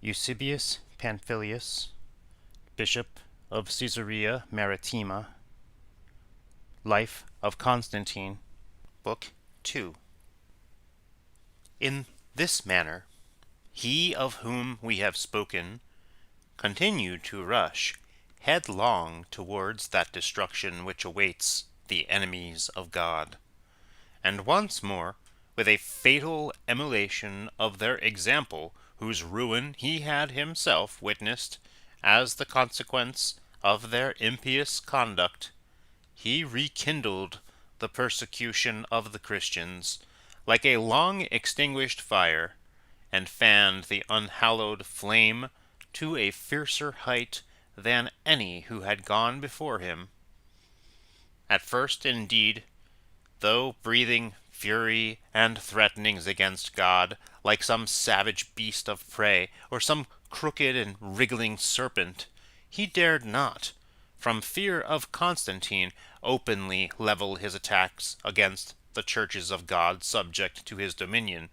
Eusebius Pamphilius, Bishop of Caesarea Maritima, Life of Constantine, Book 2. In this manner, he of whom we have spoken continued to rush headlong towards that destruction which awaits the enemies of God, and once more, with a fatal emulation of their example, whose ruin he had himself witnessed as the consequence of their impious conduct, he rekindled the persecution of the Christians like a long extinguished fire, and fanned the unhallowed flame to a fiercer height than any who had gone before him. At first, indeed, though breathing fury and threatenings against God, like some savage beast of prey, or some crooked and wriggling serpent, he dared not, from fear of Constantine, openly level his attacks against the churches of God subject to his dominion,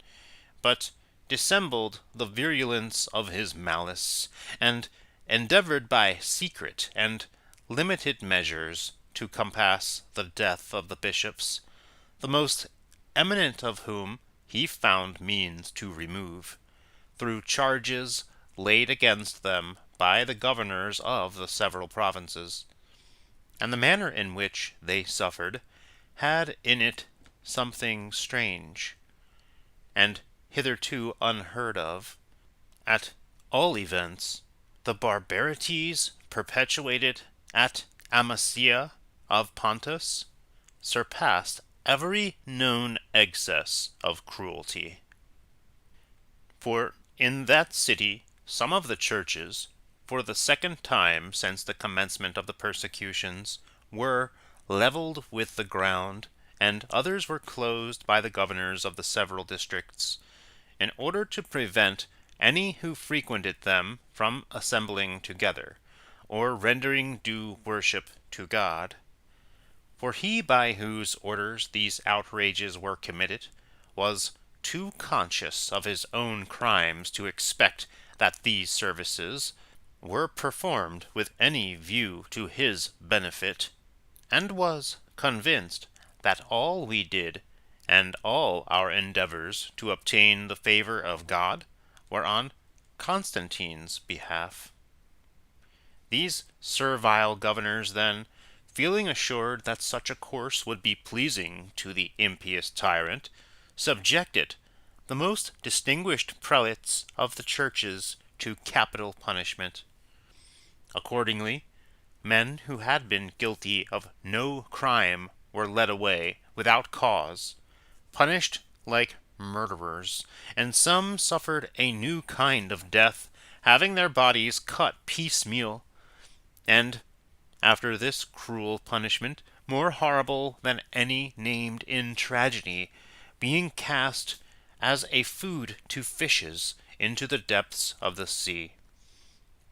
but dissembled the virulence of his malice, and endeavored by secret and limited measures to compass the death of the bishops, the most eminent of whom he found means to remove, through charges laid against them by the governors of the several provinces. And the manner in which they suffered had in it something strange, and hitherto unheard of. At all events, the barbarities perpetuated at Amasea of Pontus surpassed every known excess of cruelty. For in that city some of the churches, for the second time since the commencement of the persecutions, were levelled with the ground, and others were closed by the governors of the several districts, in order to prevent any who frequented them from assembling together, or rendering due worship to God. For he by whose orders these outrages were committed was too conscious of his own crimes to expect that these services were performed with any view to his benefit, and was convinced that all we did, and all our endeavors to obtain the favor of God, were on Constantine's behalf. These servile governors, then, feeling assured that such a course would be pleasing to the impious tyrant, subjected the most distinguished prelates of the churches to capital punishment. Accordingly, men who had been guilty of no crime were led away without cause, punished like murderers, and some suffered a new kind of death, having their bodies cut piecemeal, and after this cruel punishment, more horrible than any named in tragedy, being cast as a food to fishes into the depths of the sea.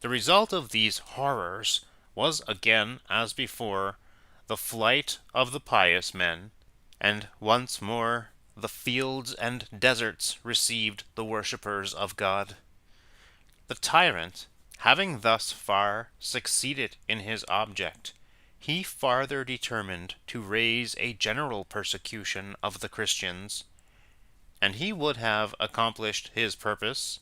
The result of these horrors was again, as before, the flight of the pious men, and once more the fields and deserts received the worshippers of God. The tyrant, having thus far succeeded in his object, he farther determined to raise a general persecution of the Christians, and he would have accomplished his purpose,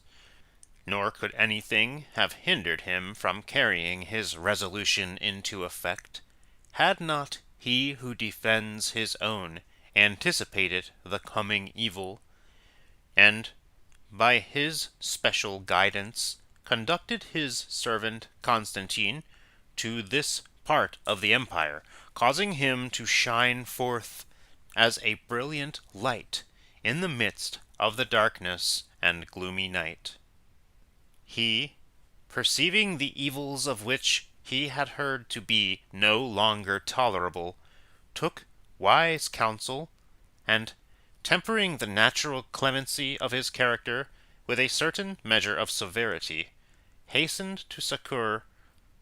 nor could anything have hindered him from carrying his resolution into effect, had not he who defends his own anticipated the coming evil, and, by his special guidance, conducted his servant Constantine to this part of the empire, causing him to shine forth as a brilliant light in the midst of the darkness and gloomy night. He, perceiving the evils of which he had heard to be no longer tolerable, took wise counsel, and, tempering the natural clemency of his character with a certain measure of severity, hastened to succor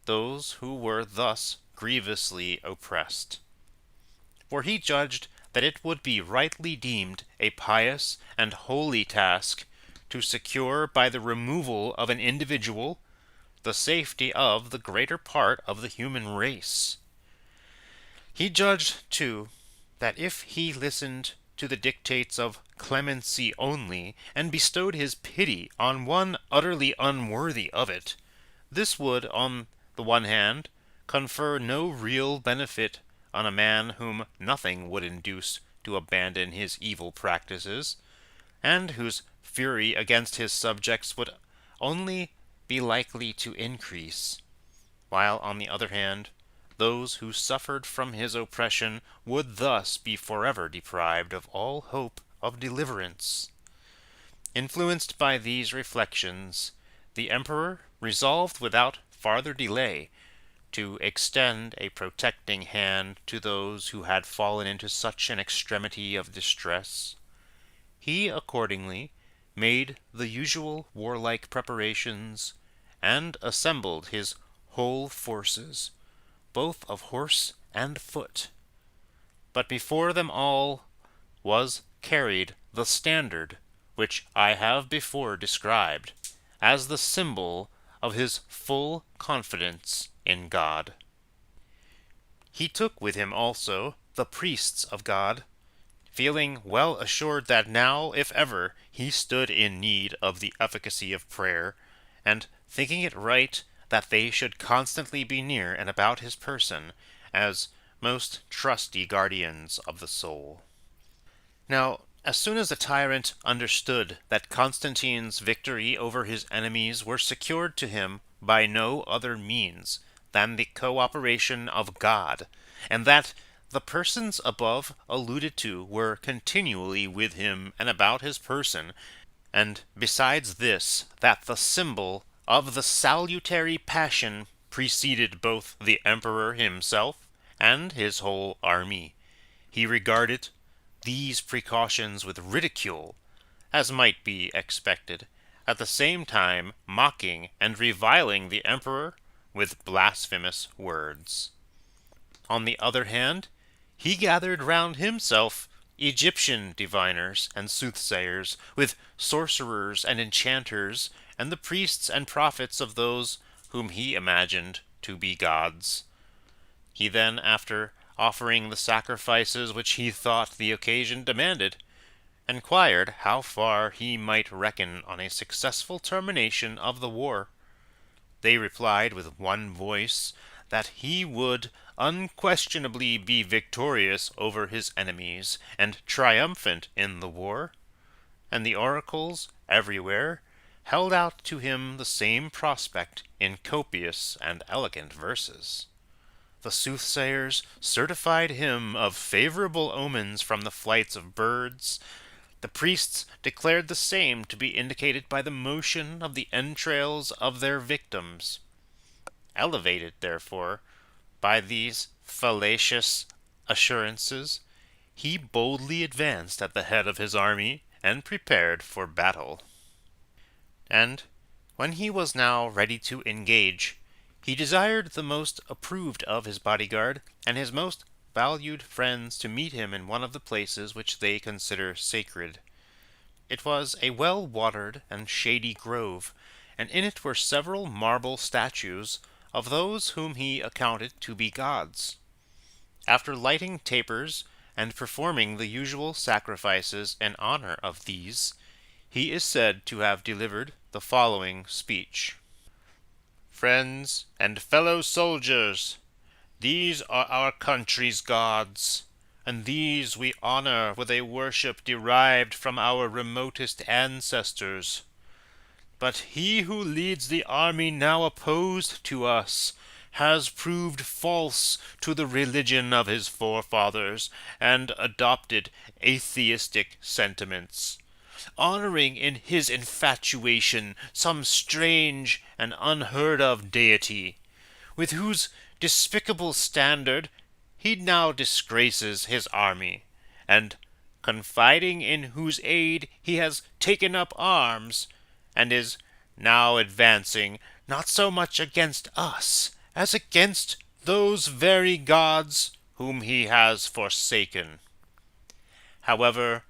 those who were thus grievously oppressed. For he judged that it would be rightly deemed a pious and holy task to secure by the removal of an individual the safety of the greater part of the human race. He judged, too, that if he listened to the dictates of clemency only, and bestowed his pity on one utterly unworthy of it, this would, on the one hand, confer no real benefit on a man whom nothing would induce to abandon his evil practices, and whose fury against his subjects would only be likely to increase, while, on the other hand, those who suffered from his oppression would thus be forever deprived of all hope of deliverance. Influenced by these reflections, the emperor resolved without farther delay to extend a protecting hand to those who had fallen into such an extremity of distress. He accordingly made the usual warlike preparations, and assembled his whole forces, both of horse and foot. But before them all was carried the standard which I have before described as the symbol of his full confidence in God. He took with him also the priests of God, feeling well assured that now, if ever, he stood in need of the efficacy of prayer, and thinking it right that they should constantly be near and about his person, as most trusty guardians of the soul. Now, as soon as the tyrant understood that Constantine's victory over his enemies were secured to him by no other means than the co-operation of God, and that the persons above alluded to were continually with him and about his person, and besides this, that the symbol of the salutary passion preceded both the emperor himself and his whole army, he regarded these precautions with ridicule, as might be expected, at the same time mocking and reviling the emperor with blasphemous words. On the other hand, he gathered round himself Egyptian diviners and soothsayers, with sorcerers and enchanters, and the priests and prophets of those whom he imagined to be gods. He then, after offering the sacrifices which he thought the occasion demanded, inquired how far he might reckon on a successful termination of the war. They replied with one voice that he would unquestionably be victorious over his enemies, and triumphant in the war, and the oracles everywhere held out to him the same prospect in copious and elegant verses. The soothsayers certified him of favorable omens from the flights of birds. The priests declared the same to be indicated by the motion of the entrails of their victims. Elevated, therefore, by these fallacious assurances, he boldly advanced at the head of his army and prepared for battle. And when he was now ready to engage, he desired the most approved of his bodyguard and his most valued friends to meet him in one of the places which they consider sacred. It was a well-watered and shady grove, and in it were several marble statues of those whom he accounted to be gods. After lighting tapers and performing the usual sacrifices in honor of these, he is said to have delivered the following speech. "Friends and fellow soldiers, these are our country's gods, and these we honor with a worship derived from our remotest ancestors. But he who leads the army now opposed to us has proved false to the religion of his forefathers, and adopted atheistic sentiments, honoring in his infatuation some strange and unheard-of deity, with whose despicable standard he now disgraces his army, and confiding in whose aid he has taken up arms, and is now advancing not so much against us as against those very gods whom he has forsaken. However,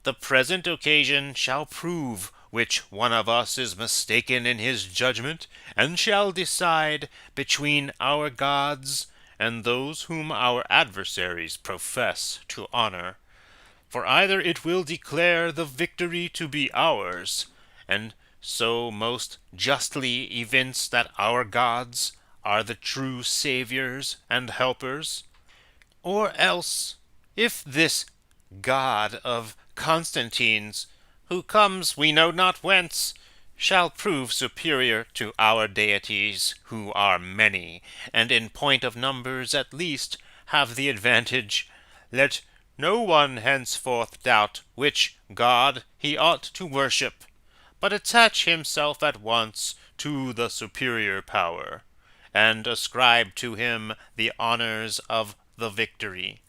the present occasion shall prove which one of us is mistaken in his judgment, and shall decide between our gods and those whom our adversaries profess to honor. For either it will declare the victory to be ours, and so most justly evince that our gods are the true saviors and helpers, or else, if this God of Constantine's, who comes we know not whence, shall prove superior to our deities, who are many, and in point of numbers at least have the advantage, let no one henceforth doubt which God he ought to worship, but attach himself at once to the superior power, and ascribe to him the honors of the victory.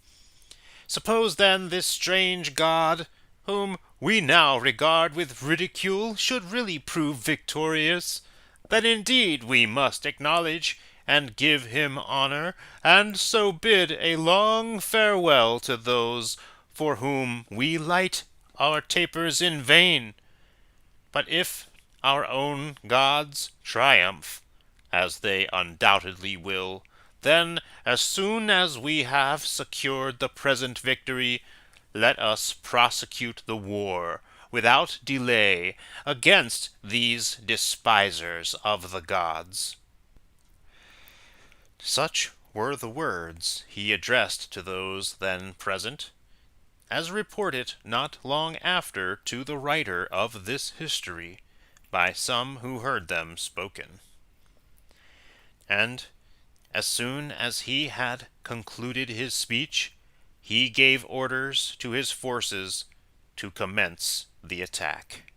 Suppose then this strange God, whom we now regard with ridicule, should really prove victorious, then indeed we must acknowledge and give him honor, and so bid a long farewell to those for whom we light our tapers in vain. But if our own gods triumph, as they undoubtedly will, then, as soon as we have secured the present victory, let us prosecute the war, without delay, against these despisers of the gods. Such were the words he addressed to those then present, as reported not long after to the writer of this history, by some who heard them spoken. And as soon as he had concluded his speech, he gave orders to his forces to commence the attack.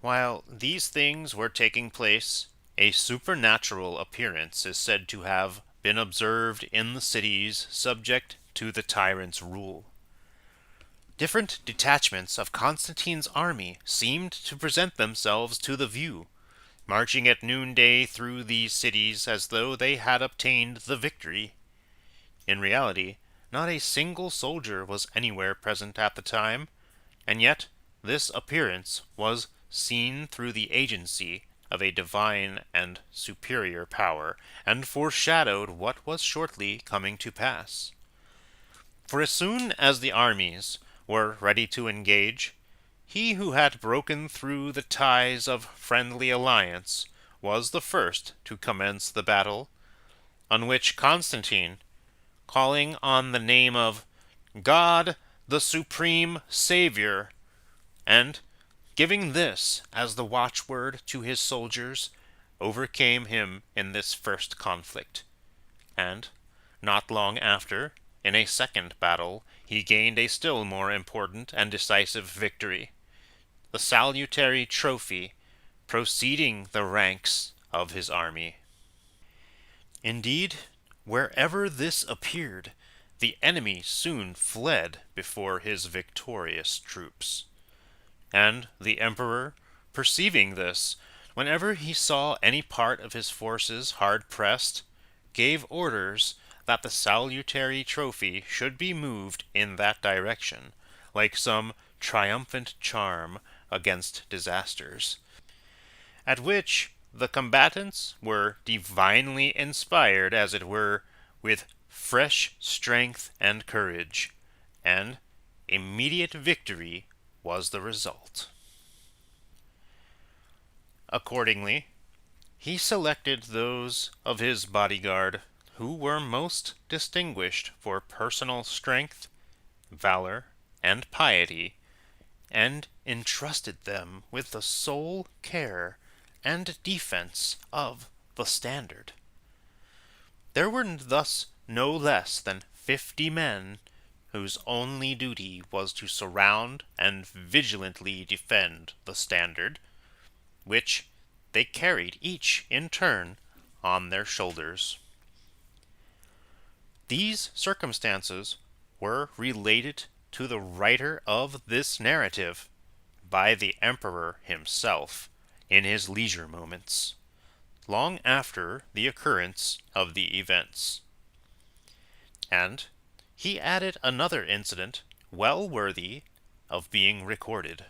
While these things were taking place, a supernatural appearance is said to have been observed in the cities subject to the tyrant's rule. Different detachments of Constantine's army seemed to present themselves to the view, marching at noonday through these cities as though they had obtained the victory. In reality, not a single soldier was anywhere present at the time, and yet this appearance was seen through the agency of a divine and superior power, and foreshadowed what was shortly coming to pass. For as soon as the armies were ready to engage, he who had broken through the ties of friendly alliance was the first to commence the battle, on which Constantine, calling on the name of God the Supreme Savior, and giving this as the watchword to his soldiers, overcame him in this first conflict, and, not long after, in a second battle, he gained a still more important and decisive victory, the salutary trophy proceeding the ranks of his army. Indeed, wherever this appeared, the enemy soon fled before his victorious troops. And the emperor, perceiving this, whenever he saw any part of his forces hard pressed, gave orders that the salutary trophy should be moved in that direction, like some triumphant charm against disasters, at which the combatants were divinely inspired, as it were, with fresh strength and courage, and immediate victory was the result. Accordingly, he selected those of his bodyguard who were most distinguished for personal strength, valor, and piety, and entrusted them with the sole care and defense of the standard. There were thus no less than 50 men whose only duty was to surround and vigilantly defend the standard, which they carried each in turn on their shoulders. These circumstances were related to the writer of this narrative by the emperor himself in his leisure moments, long after the occurrence of the events. And he added another incident well worthy of being recorded.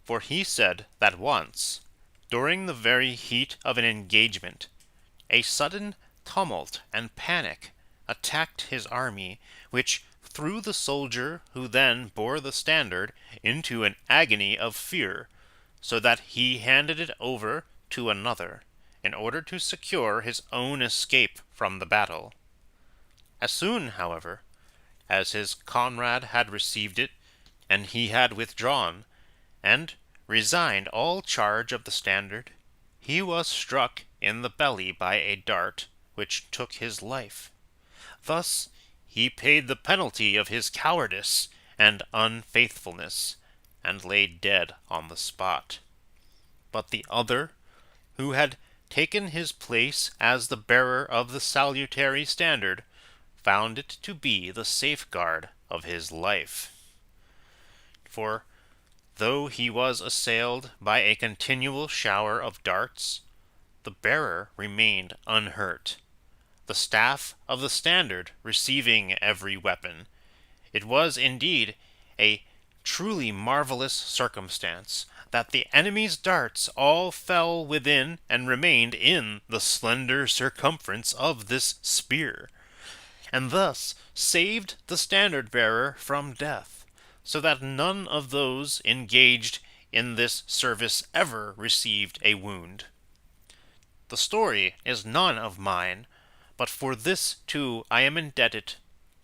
For he said that once, during the very heat of an engagement, a sudden tumult and panic attacked his army, which threw the soldier who then bore the standard into an agony of fear, so that he handed it over to another, in order to secure his own escape from the battle. As soon, however, as his comrade had received it, and he had withdrawn, and resigned all charge of the standard, he was struck in the belly by a dart which took his life. Thus he paid the penalty of his cowardice and unfaithfulness, and lay dead on the spot. But the other, who had taken his place as the bearer of the salutary standard, found it to be the safeguard of his life. For though he was assailed by a continual shower of darts, the bearer remained unhurt, the staff of the standard receiving every weapon. It was indeed a truly marvelous circumstance that the enemy's darts all fell within and remained in the slender circumference of this spear, and thus saved the standard-bearer from death, so that none of those engaged in this service ever received a wound. The story is none of mine, but for this too I am indebted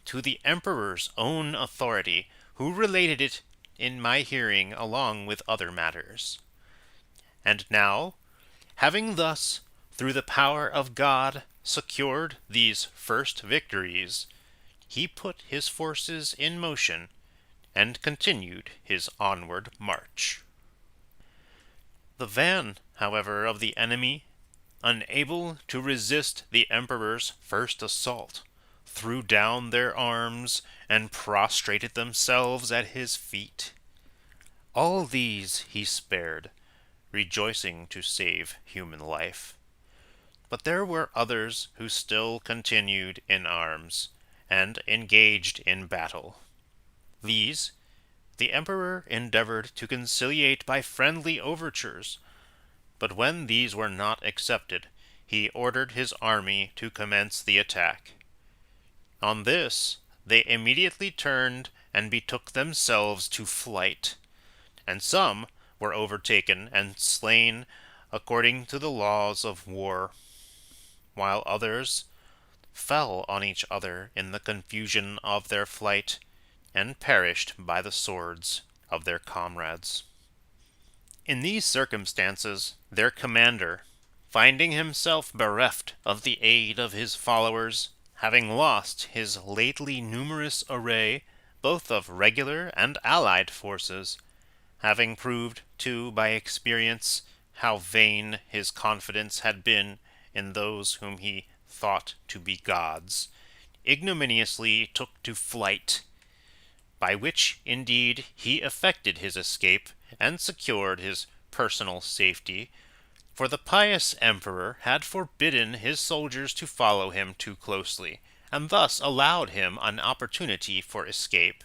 to the emperor's own authority, who related it in my hearing along with other matters. And now, having thus, through the power of God, secured these first victories, he put his forces in motion and continued his onward march. The van, however, of the enemy, unable to resist the emperor's first assault, threw down their arms and prostrated themselves at his feet. All these he spared, rejoicing to save human life. But there were others who still continued in arms, and engaged in battle. These the emperor endeavored to conciliate by friendly overtures, but when these were not accepted, he ordered his army to commence the attack. On this, they immediately turned and betook themselves to flight, and some were overtaken and slain according to the laws of war, while others fell on each other in the confusion of their flight, and perished by the swords of their comrades. In these circumstances, their commander, finding himself bereft of the aid of his followers, having lost his lately numerous array, both of regular and allied forces, having proved, too, by experience, how vain his confidence had been in those whom he thought to be gods, ignominiously took to flight, by which, indeed, he effected his escape and secured his personal safety, for the pious emperor had forbidden his soldiers to follow him too closely, and thus allowed him an opportunity for escape.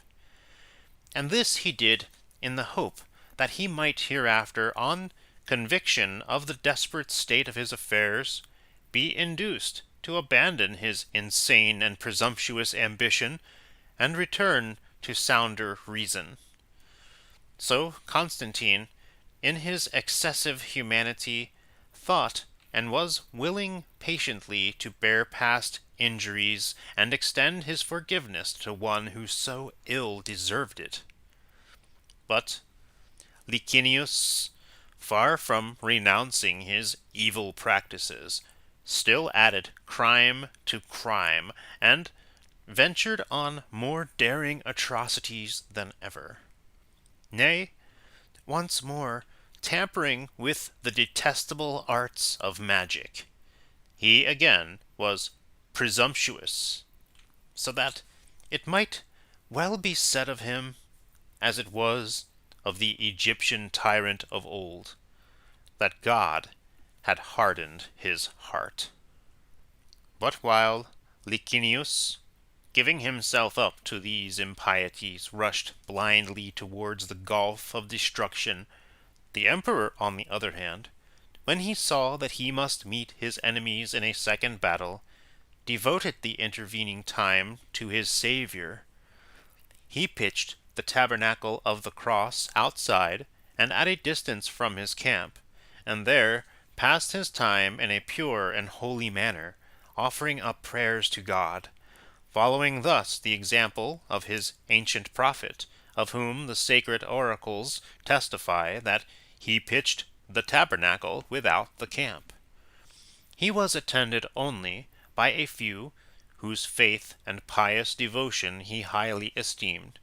And this he did in the hope that he might hereafter, on conviction of the desperate state of his affairs, be induced to abandon his insane and presumptuous ambition, and return to sounder reason. So Constantine, in his excessive humanity, thought and was willing patiently to bear past injuries and extend his forgiveness to one who so ill deserved it. But Licinius, far from renouncing his evil practices, still added crime to crime, and ventured on more daring atrocities than ever. Nay, once more, tampering with the detestable arts of magic, he again was presumptuous, so that it might well be said of him, as it was of the Egyptian tyrant of old, that God had hardened his heart. But while Licinius, giving himself up to these impieties, rushed blindly towards the gulf of destruction, The emperor, on the other hand, when he saw that he must meet his enemies in a second battle, devoted the intervening time to his Saviour. He pitched the Tabernacle of the Cross outside and at a distance from his camp, and there passed his time in a pure and holy manner, offering up prayers to God, following thus the example of his ancient prophet, of whom the sacred oracles testify that he pitched the tabernacle without the camp. He was attended only by a few whose faith and pious devotion he highly esteemed,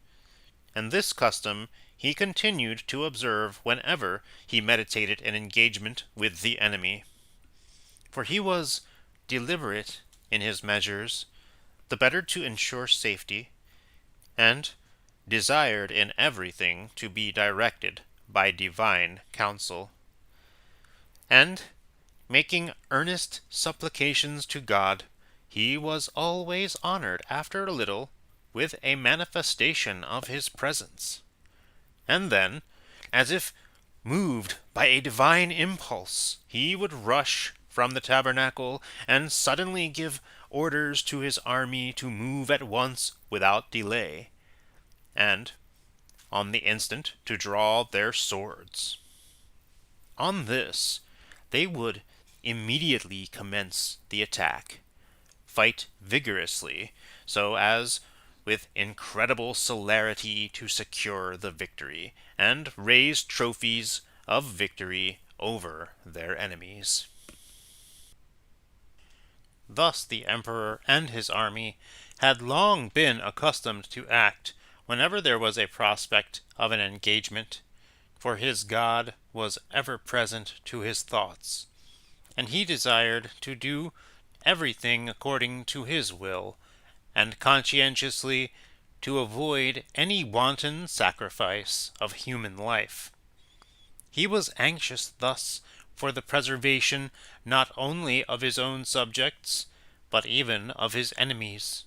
and this custom he continued to observe whenever he meditated an engagement with the enemy. For he was deliberate in his measures, the better to ensure safety, and desired in everything to be directed by divine counsel. And, making earnest supplications to God, he was always honored after a little with a manifestation of his presence. And then, as if moved by a divine impulse, he would rush from the tabernacle and suddenly give orders to his army to move at once without delay, and on the instant to draw their swords. On this, they would immediately commence the attack, fight vigorously, so as with incredible celerity to secure the victory, and raise trophies of victory over their enemies. Thus the emperor and his army had long been accustomed to act whenever there was a prospect of an engagement, for his God was ever present to his thoughts, and he desired to do everything according to his will, and conscientiously to avoid any wanton sacrifice of human life. He was anxious thus for the preservation not only of his own subjects, but even of his enemies.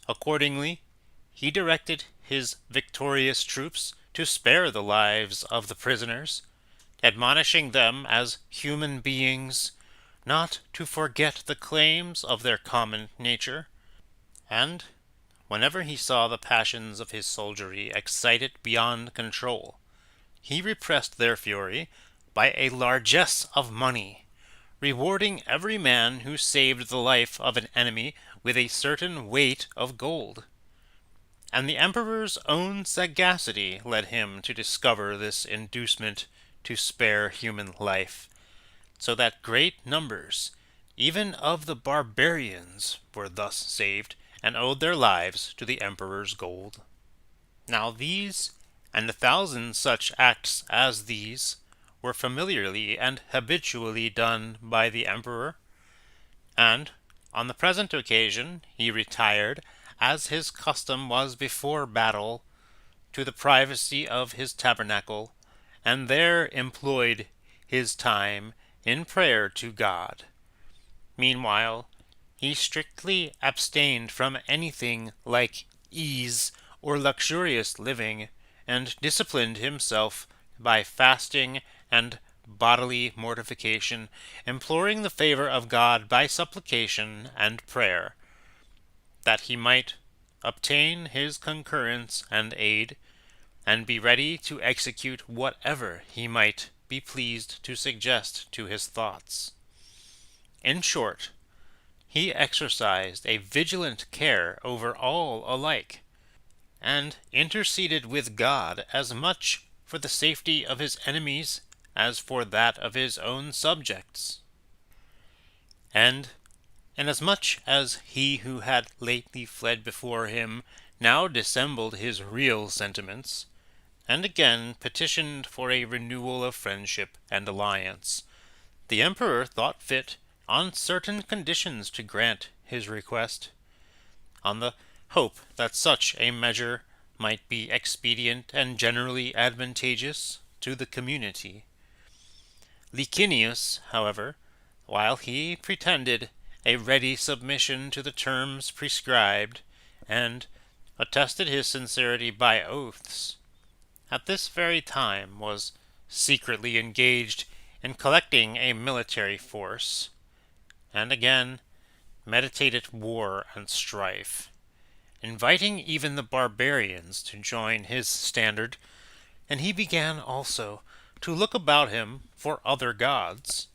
Accordingly, he directed his victorious troops to spare the lives of the prisoners, admonishing them as human beings not to forget the claims of their common nature, and whenever he saw the passions of his soldiery excited beyond control, he repressed their fury by a largesse of money, rewarding every man who saved the life of an enemy with a certain weight of gold. And the emperor's own sagacity led him to discover this inducement to spare human life, so that great numbers, even of the barbarians, were thus saved, and owed their lives to the emperor's gold. Now these, and 1,000 such acts as these, were familiarly and habitually done by the emperor, and on the present occasion he retired, as his custom was before battle, to the privacy of his tabernacle, and there employed his time in prayer to God. Meanwhile, he strictly abstained from anything like ease or luxurious living, and disciplined himself by fasting and bodily mortification, imploring the favor of God by supplication and prayer, that he might obtain his concurrence and aid, and be ready to execute whatever he might be pleased to suggest to his thoughts. In short, he exercised a vigilant care over all alike, and interceded with God as much for the safety of his enemies as for that of his own subjects. And inasmuch as he who had lately fled before him now dissembled his real sentiments, and again petitioned for a renewal of friendship and alliance, the emperor thought fit on certain conditions to grant his request, on the hope that such a measure might be expedient and generally advantageous to the community. Licinius, however, while he pretended a ready submission to the terms prescribed, and attested his sincerity by oaths, at this very time was secretly engaged in collecting a military force, and again meditated war and strife, inviting even the barbarians to join his standard, and he began also to look about him for other gods,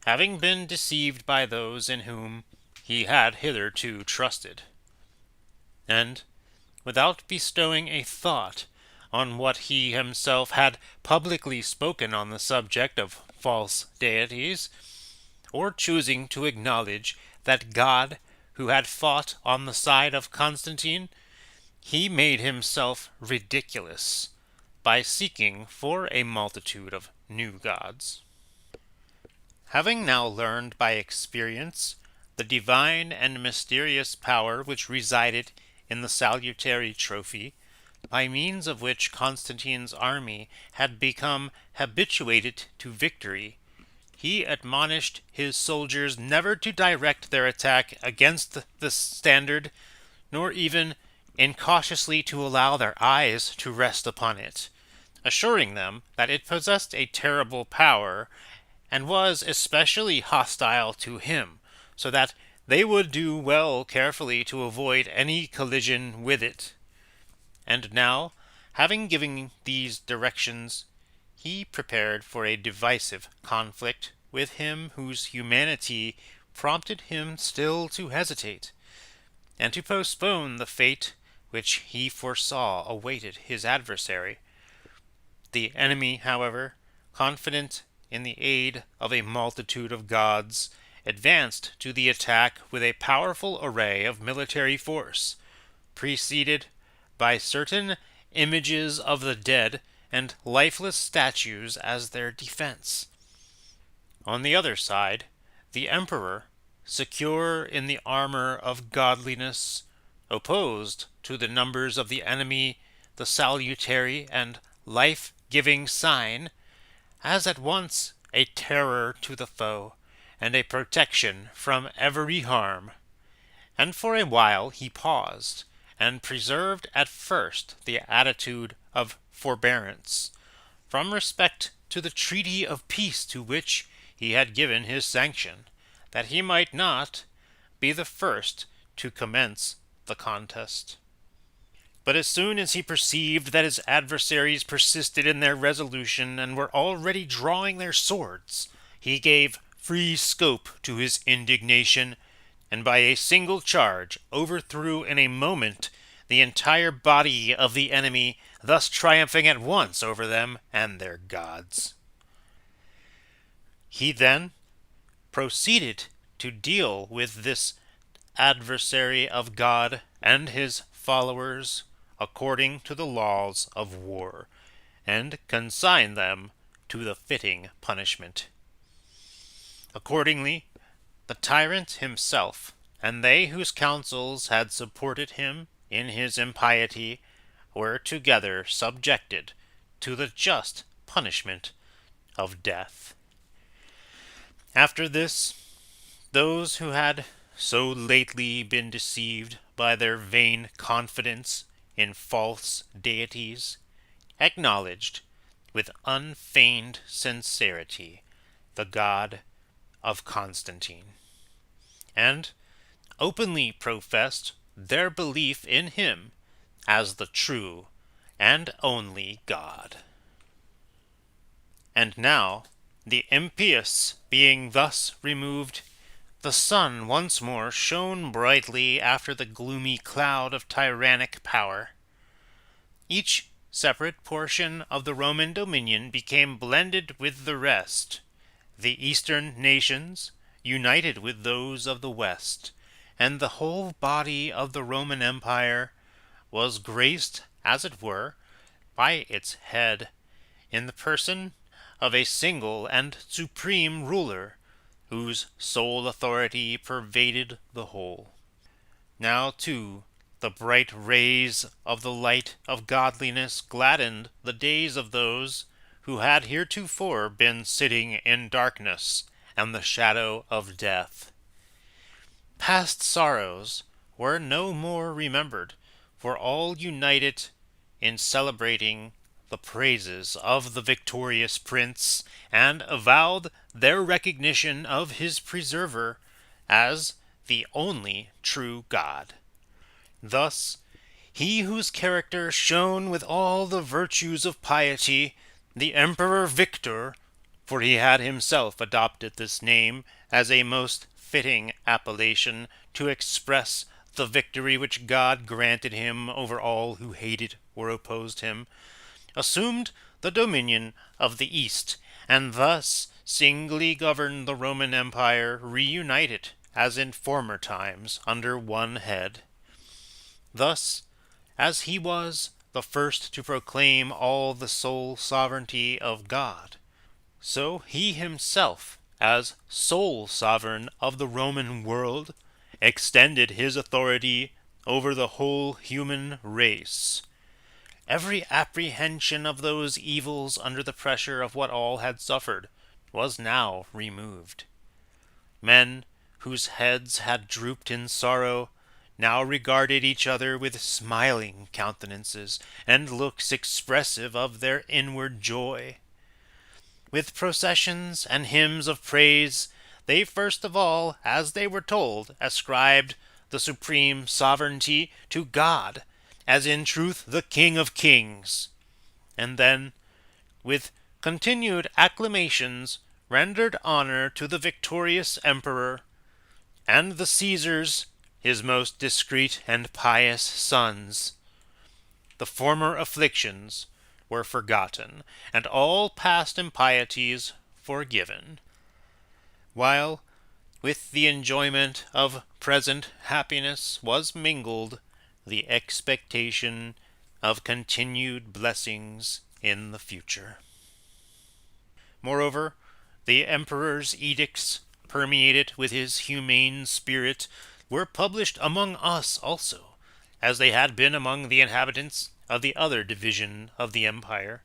having been deceived by those in whom he had hitherto trusted, and, without bestowing a thought on what he himself had publicly spoken on the subject of false deities, or choosing to acknowledge that God who had fought on the side of Constantine, he made himself ridiculous by seeking for a multitude of new gods. Having now learned by experience the divine and mysterious power which resided in the salutary trophy, by means of which Constantine's army had become habituated to victory, he admonished his soldiers never to direct their attack against the standard, nor even incautiously to allow their eyes to rest upon it, assuring them that it possessed a terrible power, and was especially hostile to him, so that they would do well carefully to avoid any collision with it. And now, having given these directions, he prepared for a divisive conflict with him whose humanity prompted him still to hesitate, and to postpone the fate which he foresaw awaited his adversary. The enemy, however, confident in the aid of a multitude of gods, advanced to the attack with a powerful array of military force, preceded by certain images of the dead and lifeless statues as their defense. On the other side, the emperor, secure in the armor of godliness, opposed to the numbers of the enemy the salutary and life-giving sign, as at once a terror to the foe and a protection from every harm. And for a while he paused, and preserved at first the attitude of forbearance, from respect to the treaty of peace to which he had given his sanction, that he might not be the first to commence the contest. But as soon as he perceived that his adversaries persisted in their resolution and were already drawing their swords, he gave free scope to his indignation, and by a single charge overthrew in a moment the entire body of the enemy, thus triumphing at once over them and their gods. He then proceeded to deal with this adversary of God and his followers according to the laws of war, and consign them to the fitting punishment. Accordingly, the tyrant himself, and they whose counsels had supported him in his impiety, were together subjected to the just punishment of death. After this, those who had so lately been deceived by their vain confidence in false deities, acknowledged with unfeigned sincerity the God of Constantine, and openly professed their belief in him as the true and only God. And now, the impious being thus removed, the sun once more shone brightly after the gloomy cloud of tyrannic power. Each separate portion of the Roman dominion became blended with the rest. The eastern nations united with those of the west, and the whole body of the Roman Empire was graced, as it were, by its head, in the person of a single and supreme ruler, whose sole authority pervaded the whole. Now, too, the bright rays of the light of godliness gladdened the days of those who had heretofore been sitting in darkness and the shadow of death. Past sorrows were no more remembered, for all united in celebrating the praises of the victorious prince, and avowed their recognition of his preserver as the only true God. Thus, he whose character shone with all the virtues of piety, the Emperor Victor, for he had himself adopted this name as a most fitting appellation to express the victory which God granted him over all who hated or opposed him, assumed the dominion of the East, and thus singly governed the Roman Empire, reunited, as in former times, under one head. Thus, as he was the first to proclaim all the sole sovereignty of God, so he himself, as sole sovereign of the Roman world, extended his authority over the whole human race. Every apprehension of those evils under the pressure of what all had suffered was now removed. Men whose heads had drooped in sorrow now regarded each other with smiling countenances and looks expressive of their inward joy. With processions and hymns of praise, they first of all, as they were told, ascribed the supreme sovereignty to God, as in truth the King of Kings, and then, with continued acclamations, rendered honor to the victorious emperor, and the Caesars, his most discreet and pious sons. The former afflictions were forgotten, and all past impieties forgiven, while with the enjoyment of present happiness was mingled the expectation of continued blessings in the future. Moreover, the emperor's edicts, permeated with his humane spirit, were published among us also, as they had been among the inhabitants of the other division of the empire,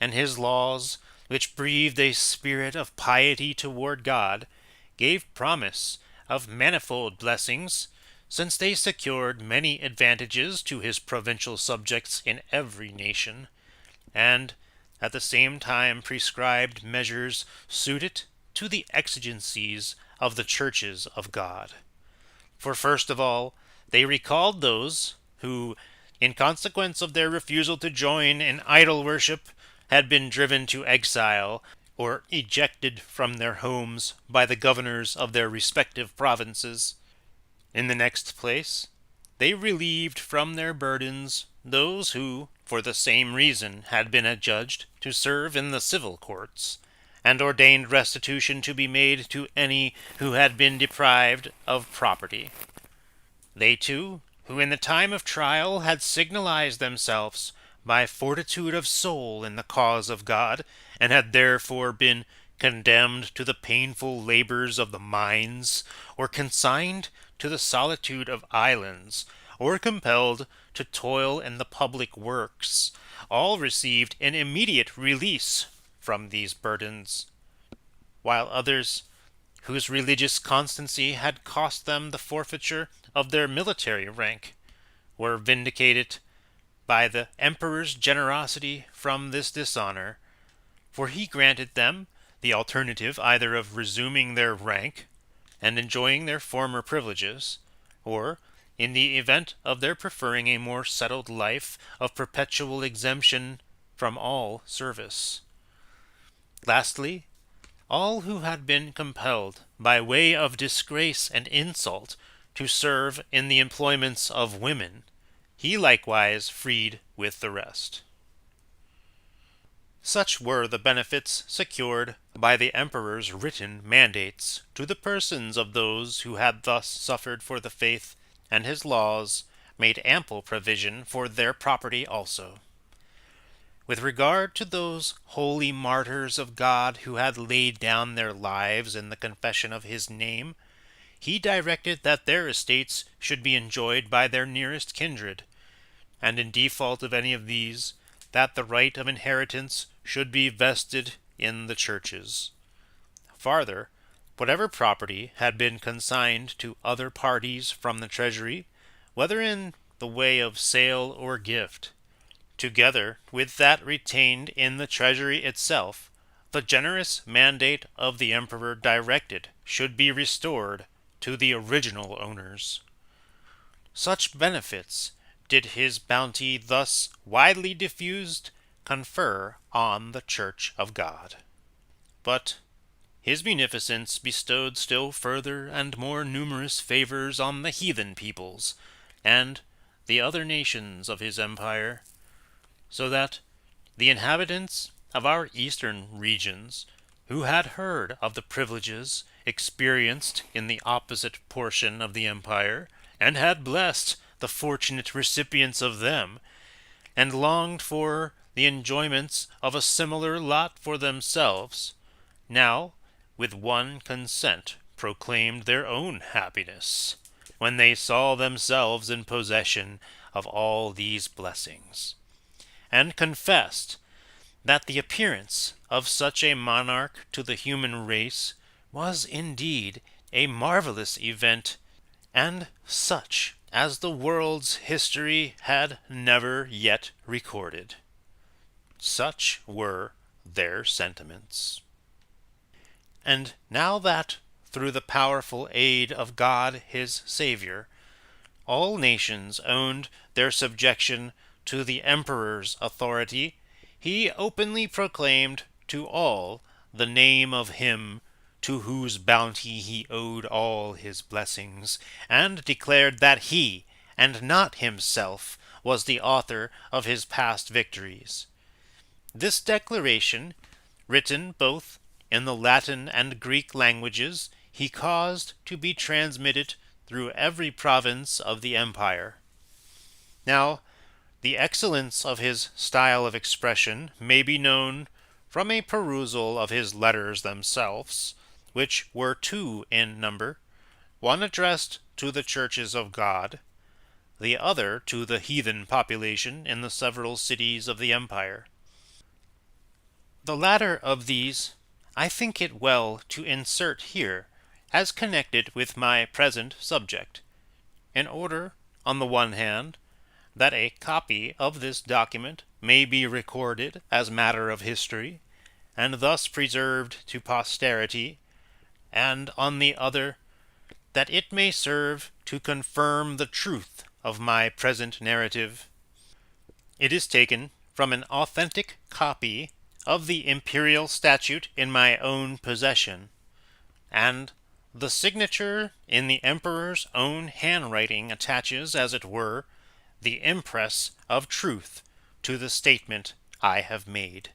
and his laws, which breathed a spirit of piety toward God, gave promise of manifold blessings, since they secured many advantages to his provincial subjects in every nation, and at the same time prescribed measures suited to the exigencies of the churches of God. For first of all, they recalled those who, in consequence of their refusal to join in idol worship, had been driven to exile or ejected from their homes by the governors of their respective provinces. In the next place, they relieved from their burdens those who, for the same reason, had been adjudged to serve in the civil courts, and ordained restitution to be made to any who had been deprived of property. They too, who in the time of trial had signalized themselves by fortitude of soul in the cause of God, and had therefore been condemned to the painful labors of the mines, or consigned to the solitude of islands, or compelled to toil in the public works, all received an immediate release from these burdens, while others, whose religious constancy had cost them the forfeiture of their military rank, were vindicated by the emperor's generosity from this dishonor, for he granted them the alternative either of resuming their rank and enjoying their former privileges, or, in the event of their preferring a more settled life, of perpetual exemption from all service. Lastly, all who had been compelled, by way of disgrace and insult, to serve in the employments of women, he likewise freed with the rest. Such were the benefits secured by the emperor's written mandates to the persons of those who had thus suffered for the faith, and his laws made ample provision for their property also. With regard to those holy martyrs of God who had laid down their lives in the confession of his name, he directed that their estates should be enjoyed by their nearest kindred, and in default of any of these, that the right of inheritance should be vested in the churches. Farther, whatever property had been consigned to other parties from the treasury, whether in the way of sale or gift, together with that retained in the treasury itself, the generous mandate of the emperor directed should be restored to the original owners. Such benefits did his bounty thus widely diffused confer on the Church of God. But his munificence bestowed still further and more numerous favors on the heathen peoples and the other nations of his empire, so that the inhabitants of our eastern regions, who had heard of the privileges experienced in the opposite portion of the empire, and had blessed the fortunate recipients of them, and longed for the enjoyments of a similar lot for themselves, now with one consent proclaimed their own happiness, when they saw themselves in possession of all these blessings, and confessed that the appearance of such a monarch to the human race was indeed a marvelous event, and such as the world's history had never yet recorded. Such were their sentiments. And now that, through the powerful aid of God his Saviour, all nations owned their subjection to the emperor's authority, he openly proclaimed to all the name of him to whose bounty he owed all his blessings, and declared that he, and not himself, was the author of his past victories. This declaration, written both in the Latin and Greek languages, he caused to be transmitted through every province of the empire. Now, the excellence of his style of expression may be known from a perusal of his letters themselves, which were 2 in number, one addressed to the churches of God, the other to the heathen population in the several cities of the empire. The latter of these I think it well to insert here as connected with my present subject, in order, on the one hand, that a copy of this document may be recorded as matter of history, and thus preserved to posterity, and on the other, that it may serve to confirm the truth of my present narrative. It is taken from an authentic copy of the imperial statute in my own possession, and the signature in the emperor's own handwriting attaches, as it were, the impress of truth to the statement I have made.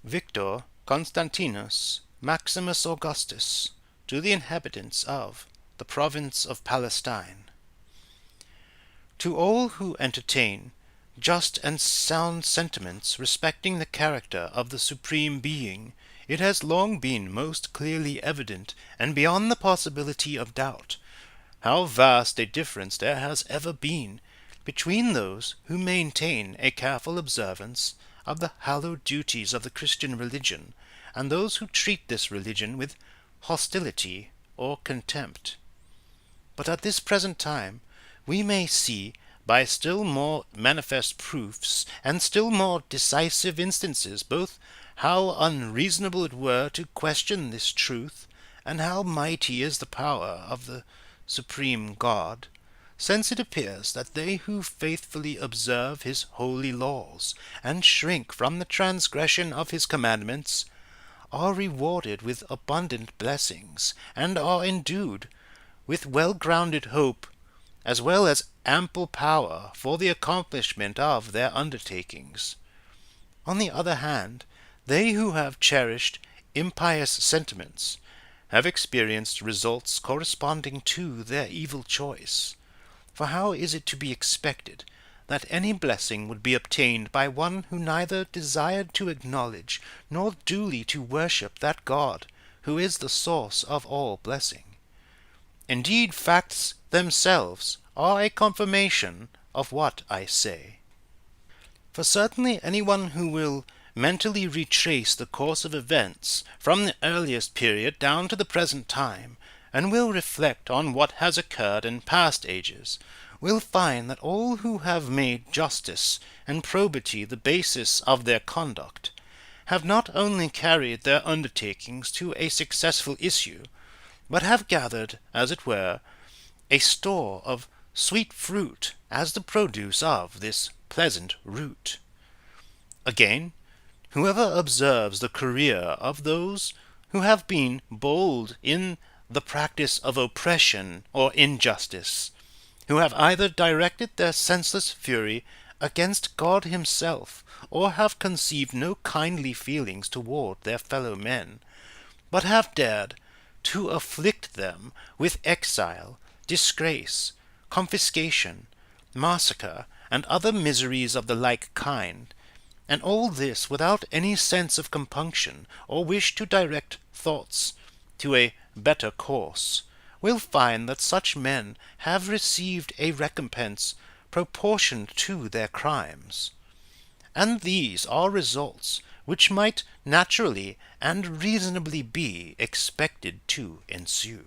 Victor Constantinus Maximus Augustus, to the inhabitants of the province of Palestine. To all who entertain just and sound sentiments respecting the character of the Supreme Being, it has long been most clearly evident, and beyond the possibility of doubt, how vast a difference there has ever been between those who maintain a careful observance of the hallowed duties of the Christian religion, and those who treat this religion with hostility or contempt. But at this present time we may see, by still more manifest proofs and still more decisive instances, both how unreasonable it were to question this truth, and how mighty is the power of the Supreme God, since it appears that they who faithfully observe his holy laws, and shrink from the transgression of his commandments, are rewarded with abundant blessings, and are endued with well-grounded hope, as well as ample power for the accomplishment of their undertakings. On the other hand, they who have cherished impious sentiments have experienced results corresponding to their evil choice. For how is it to be expected that any blessing would be obtained by one who neither desired to acknowledge nor duly to worship that God who is the source of all blessing? Indeed, facts themselves are a confirmation of what I say. For certainly anyone who will mentally retrace the course of events from the earliest period down to the present time, and will reflect on what has occurred in past ages, will find that all who have made justice and probity the basis of their conduct have not only carried their undertakings to a successful issue, but have gathered, as it were, a store of sweet fruit as the produce of this pleasant root. Again, whoever observes the career of those who have been bold in the practice of oppression or injustice, who have either directed their senseless fury against God himself, or have conceived no kindly feelings toward their fellow men, but have dared to afflict them with exile, disgrace, confiscation, massacre, and other miseries of the like kind, and all this without any sense of compunction or wish to direct thoughts to a better course, will find that such men have received a recompense proportioned to their crimes. And these are results which might naturally and reasonably be expected to ensue.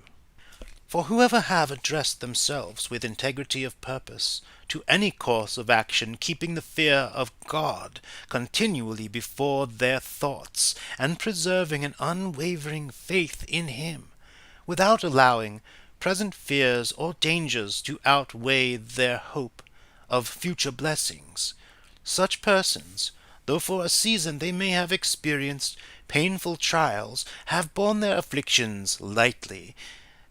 For whoever have addressed themselves with integrity of purpose to any course of action, keeping the fear of God continually before their thoughts, and preserving an unwavering faith in him, without allowing present fears or dangers to outweigh their hope of future blessings, such persons, though for a season they may have experienced painful trials, have borne their afflictions lightly,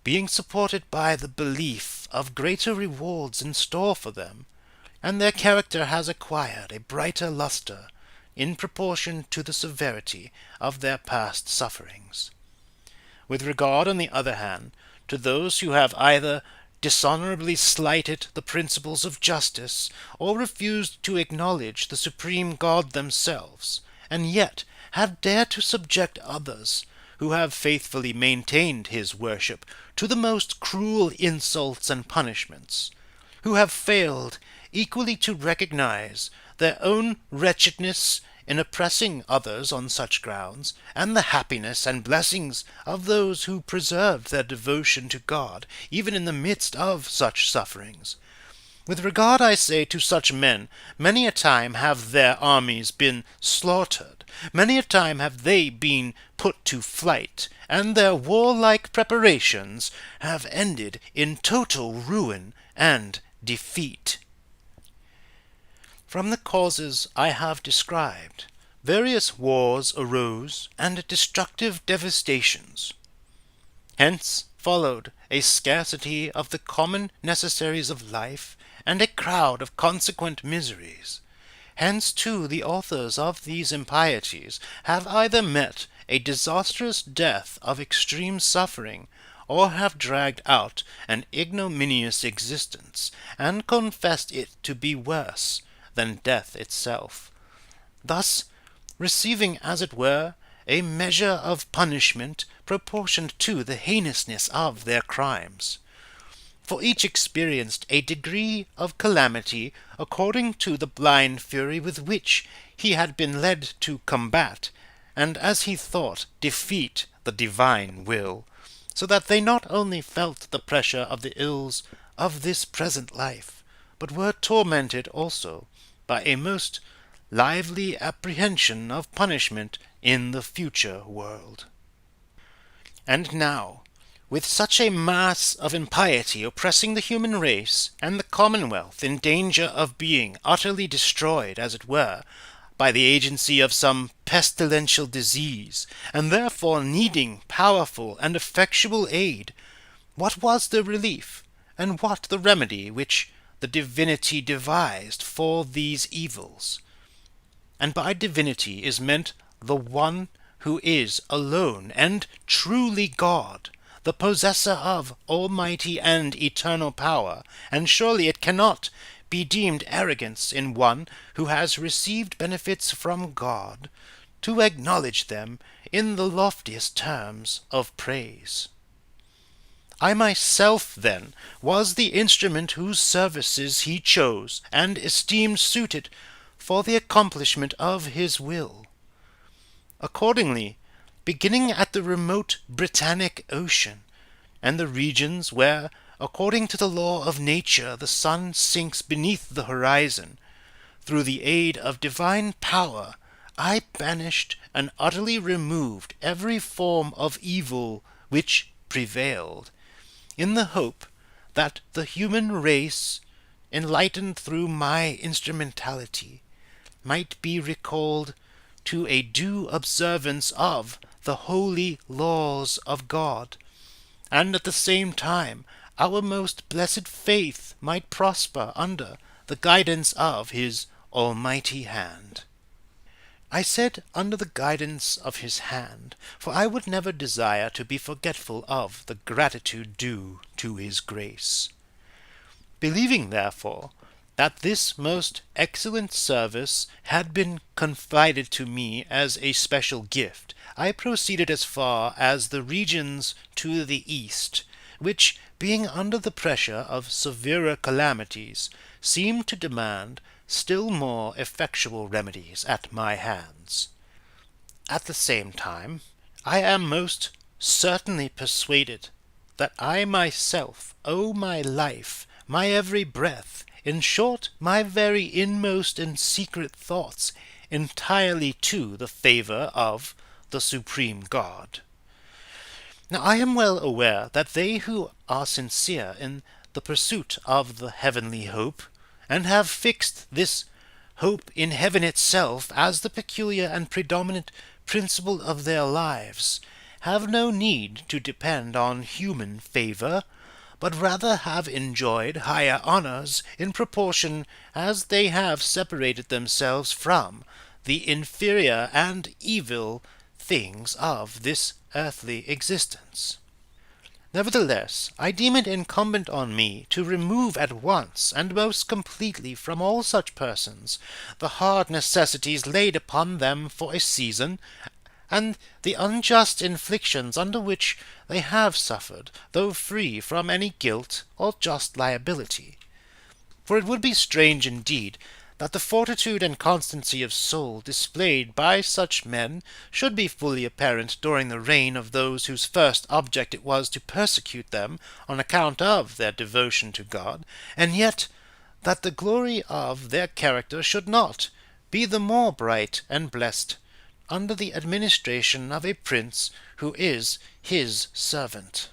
being supported by the belief of greater rewards in store for them, and their character has acquired a brighter lustre in proportion to the severity of their past sufferings. With regard, on the other hand, to those who have either dishonorably slighted the principles of justice, or refused to acknowledge the supreme God themselves, and yet have dared to subject others who have faithfully maintained his worship to the most cruel insults and punishments, who have failed equally to recognize their own wretchedness in oppressing others on such grounds, and the happiness and blessings of those who preserved their devotion to God, even in the midst of such sufferings. With regard, I say, to such men, many a time have their armies been slaughtered, many a time have they been put to flight, and their warlike preparations have ended in total ruin and defeat. From the causes I have described, various wars arose and destructive devastations. Hence followed a scarcity of the common necessaries of life, and a crowd of consequent miseries. Hence, too, the authors of these impieties have either met a disastrous death of extreme suffering, or have dragged out an ignominious existence, and confessed it to be worse than death itself, thus receiving, as it were, a measure of punishment proportioned to the heinousness of their crimes. For each experienced a degree of calamity according to the blind fury with which he had been led to combat, and as he thought, defeat the divine will, so that they not only felt the pressure of the ills of this present life, but were tormented also by a most lively apprehension of punishment in the future world. And now, with such a mass of impiety oppressing the human race, and the commonwealth in danger of being utterly destroyed, as it were, by the agency of some pestilential disease, and therefore needing powerful and effectual aid, what was the relief, and what the remedy which the divinity devised for these evils? And by divinity is meant the one who is alone and truly God, the possessor of almighty and eternal power, and surely it cannot be deemed arrogance in one who has received benefits from God to acknowledge them in the loftiest terms of praise. I myself, then, was the instrument whose services he chose and esteemed suited for the accomplishment of his will. Accordingly, beginning at the remote Britannic Ocean, and the regions where, according to the law of nature, the sun sinks beneath the horizon. Through the aid of divine power, I banished and utterly removed every form of evil which prevailed, in the hope that the human race, enlightened through my instrumentality, might be recalled to a due observance of the holy laws of God, and at the same time our most blessed faith might prosper under the guidance of his almighty hand. I said under the guidance of his hand, for I would never desire to be forgetful of the gratitude due to his grace. Believing, therefore, that this most excellent service had been confided to me as a special gift, I proceeded as far as the regions to the east, which, being under the pressure of severer calamities, seemed to demand still more effectual remedies at my hands. At the same time, I am most certainly persuaded that I myself owe my life, my every breath, in short, my very inmost and secret thoughts, entirely to the favour of the supreme God. Now I am well aware that they who are sincere in the pursuit of the heavenly hope, and have fixed this hope in heaven itself as the peculiar and predominant principle of their lives, have no need to depend on human favour, but rather have enjoyed higher honours in proportion as they have separated themselves from the inferior and evil things of this earthly existence. Nevertheless, I deem it incumbent on me to remove at once and most completely from all such persons the hard necessities laid upon them for a season, and the unjust inflictions under which they have suffered, though free from any guilt or just liability. For it would be strange indeed that the fortitude and constancy of soul displayed by such men should be fully apparent during the reign of those whose first object it was to persecute them on account of their devotion to God, and yet that the glory of their character should not be the more bright and blessed under the administration of a prince who is his servant.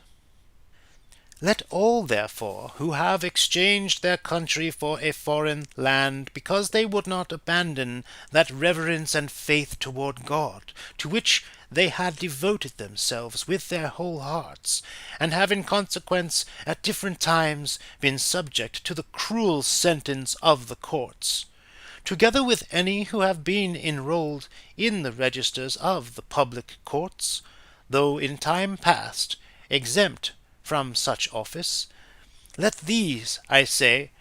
Let all, therefore, who have exchanged their country for a foreign land, because they would not abandon that reverence and faith toward God, to which they had devoted themselves with their whole hearts, and have in consequence at different times been subject to the cruel sentence of the courts, together with any who have been enrolled in the registers of the public courts, though in time past exempt from such office, let these, I say,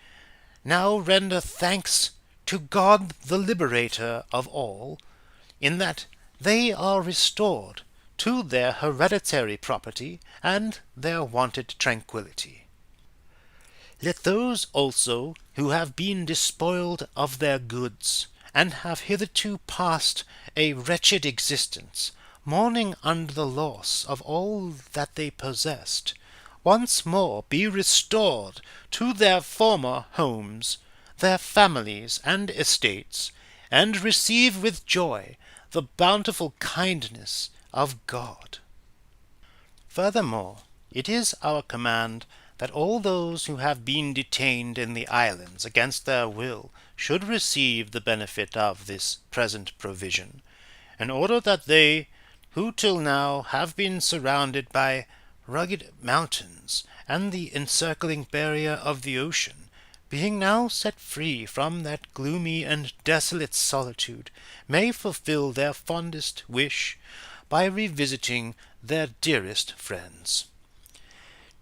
now render thanks to God the Liberator of all, in that they are restored to their hereditary property and their wonted tranquillity. Let those also who have been despoiled of their goods, and have hitherto passed a wretched existence, mourning under the loss of all that they possessed, once more be restored to their former homes, their families and estates, and receive with joy the bountiful kindness of God. Furthermore, it is our command that all those who have been detained in the islands against their will should receive the benefit of this present provision, in order that they, who till now have been surrounded by rugged mountains and the encircling barrier of the ocean, being now set free from that gloomy and desolate solitude, may fulfill their fondest wish by revisiting their dearest friends.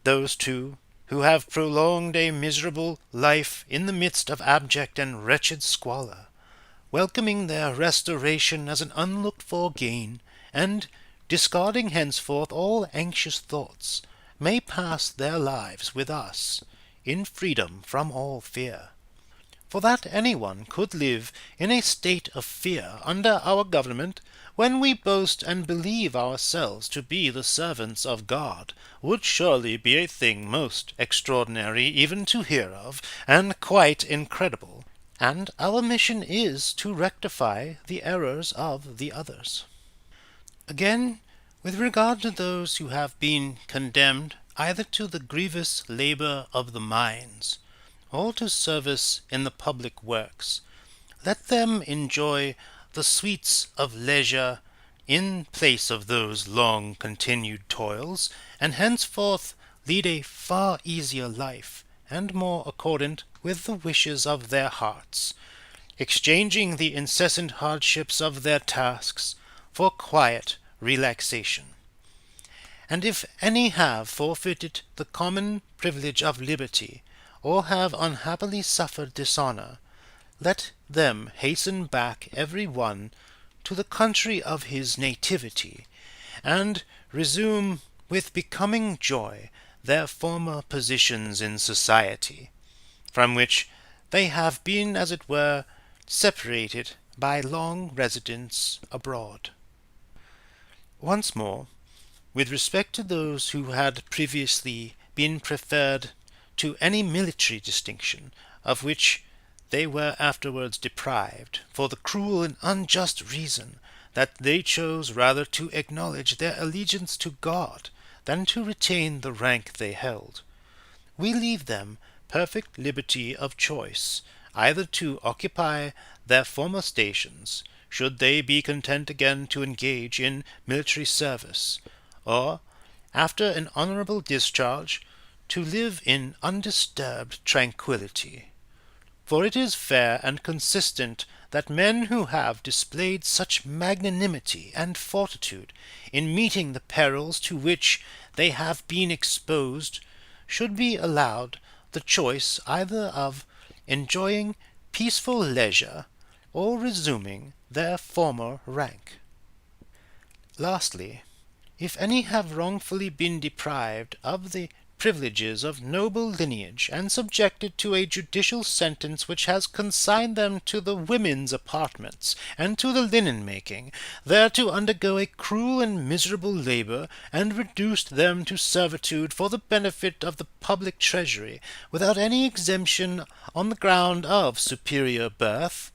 Those, too, who have prolonged a miserable life in the midst of abject and wretched squalor, welcoming their restoration as an unlooked-for gain, and discarding henceforth all anxious thoughts, may pass their lives with us in freedom from all fear. For that anyone could live in a state of fear under our government when we boast and believe ourselves to be the servants of God, would surely be a thing most extraordinary even to hear of, and quite incredible, and our mission is to rectify the errors of the others. Again, with regard to those who have been condemned either to the grievous labor of the mines, or to service in the public works, let them enjoy the sweets of leisure in place of those long-continued toils, and henceforth lead a far easier life, and more accordant with the wishes of their hearts, exchanging the incessant hardships of their tasks for quiet relaxation. And if any have forfeited the common privilege of liberty, or have unhappily suffered dishonour, let them hasten back every one to the country of his nativity, and resume with becoming joy their former positions in society, from which they have been, as it were, separated by long residence abroad. Once more, with respect to those who had previously been preferred to any military distinction, of which they were afterwards deprived, for the cruel and unjust reason that they chose rather to acknowledge their allegiance to God than to retain the rank they held, we leave them perfect liberty of choice, either to occupy their former stations, should they be content again to engage in military service, or, after an honourable discharge, to live in undisturbed tranquillity. For it is fair and consistent that men who have displayed such magnanimity and fortitude in meeting the perils to which they have been exposed should be allowed the choice either of enjoying peaceful leisure or resuming their former rank. Lastly, if any have wrongfully been deprived of the privileges of noble lineage, and subjected to a judicial sentence which has consigned them to the women's apartments, and to the linen-making, there to undergo a cruel and miserable labour, and reduced them to servitude for the benefit of the public treasury, without any exemption on the ground of superior birth,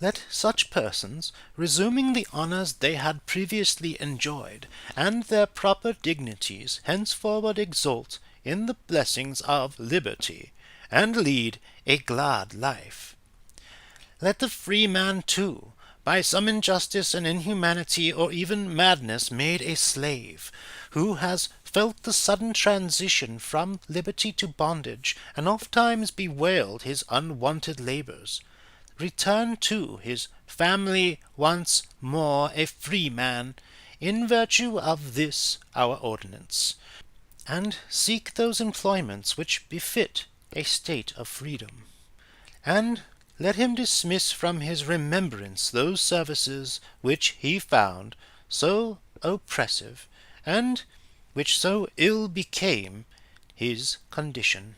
let such persons, resuming the honours they had previously enjoyed, and their proper dignities, henceforward exult in the blessings of liberty, and lead a glad life. Let the free man too, by some injustice and inhumanity or even madness made a slave, who has felt the sudden transition from liberty to bondage, and ofttimes bewailed his unwonted labours, return to his family once more a free man, in virtue of this our ordinance, and seek those employments which befit a state of freedom. And let him dismiss from his remembrance those services which he found so oppressive, and which so ill became his condition.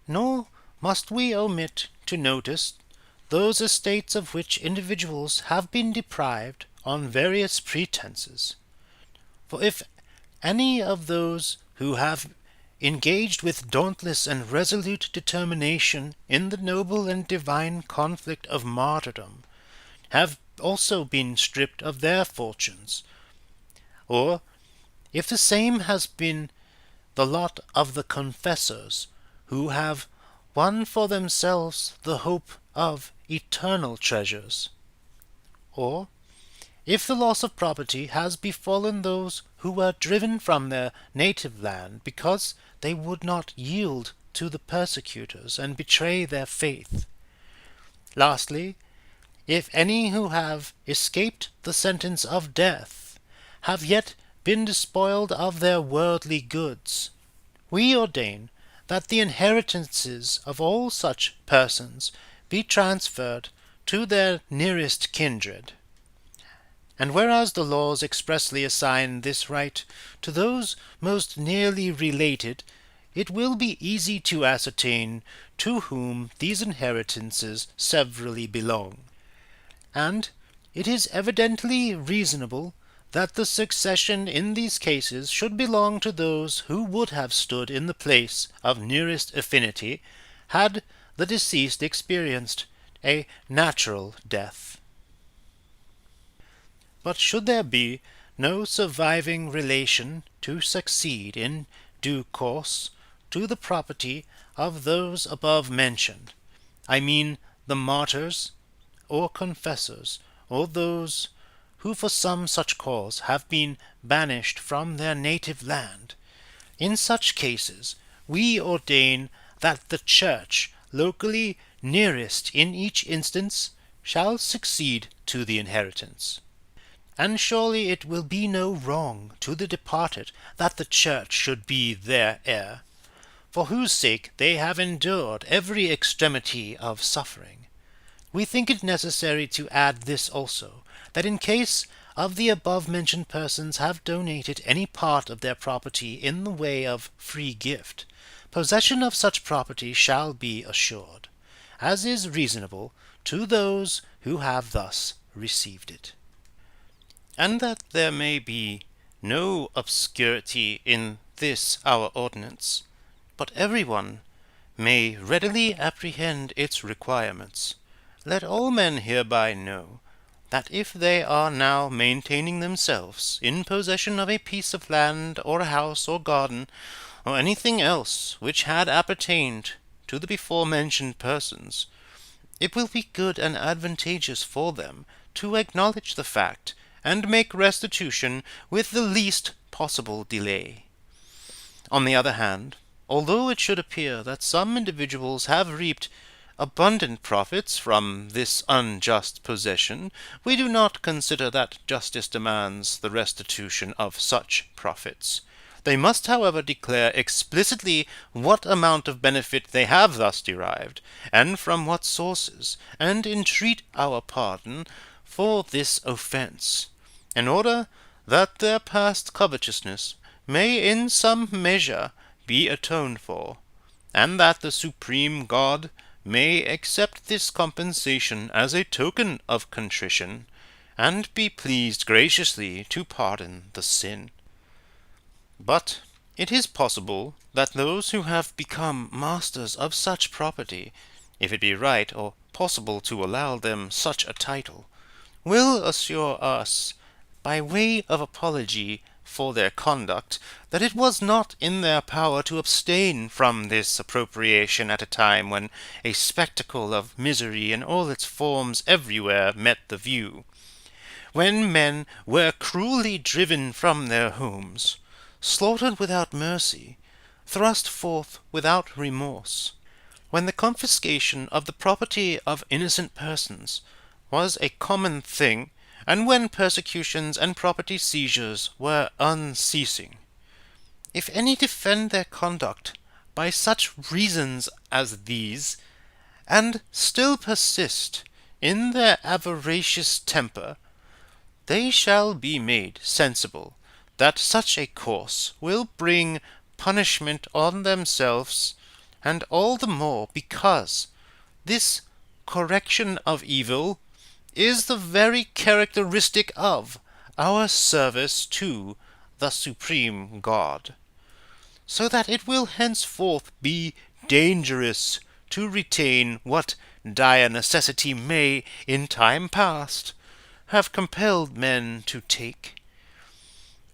Nor must we omit to notice those estates of which individuals have been deprived on various pretenses. For if any of those who have engaged with dauntless and resolute determination in the noble and divine conflict of martyrdom, have also been stripped of their fortunes, or if the same has been the lot of the Confessors, who have won for themselves the hope of eternal treasures, or if the loss of property has befallen those who were driven from their native land because they would not yield to the persecutors and betray their faith. Lastly, if any who have escaped the sentence of death have yet been despoiled of their worldly goods, we ordain that the inheritances of all such persons be transferred to their nearest kindred. And whereas the laws expressly assign this right to those most nearly related, it will be easy to ascertain to whom these inheritances severally belong. And it is evidently reasonable that the succession in these cases should belong to those who would have stood in the place of nearest affinity had the deceased experienced a natural death. But should there be no surviving relation to succeed in due course to the property of those above mentioned, I mean the martyrs or confessors, or those who for some such cause have been banished from their native land, in such cases we ordain that the church locally nearest in each instance shall succeed to the inheritance. And surely it will be no wrong to the departed that the church should be their heir, for whose sake they have endured every extremity of suffering. We think it necessary to add this also, that in case of the above-mentioned persons have donated any part of their property in the way of free gift, possession of such property shall be assured, as is reasonable to those who have thus received it. And that there may be no obscurity in this our ordinance, but every one may readily apprehend its requirements, let all men hereby know that if they are now maintaining themselves in possession of a piece of land or a house or garden, or anything else which had appertained to the before-mentioned persons, it will be good and advantageous for them to acknowledge the fact and make restitution with the least possible delay. On the other hand, although it should appear that some individuals have reaped abundant profits from this unjust possession, we do not consider that justice demands the restitution of such profits. They must, however, declare explicitly what amount of benefit they have thus derived, and from what sources, and entreat our pardon for this offence, in order that their past covetousness may in some measure be atoned for, and that the supreme God may accept this compensation as a token of contrition, and be pleased graciously to pardon the sin. But it is possible that those who have become masters of such property, if it be right or possible to allow them such a title, will assure us, by way of apology for their conduct, that it was not in their power to abstain from this appropriation at a time when a spectacle of misery in all its forms everywhere met the view, when men were cruelly driven from their homes, slaughtered without mercy, thrust forth without remorse, when the confiscation of the property of innocent persons was a common thing, and when persecutions and property seizures were unceasing. If any defend their conduct by such reasons as these, and still persist in their avaricious temper, they shall be made sensible that such a course will bring punishment on themselves, and all the more because this correction of evil is the very characteristic of our service to the Supreme God, so that it will henceforth be dangerous to retain what dire necessity may, in time past, have compelled men to take,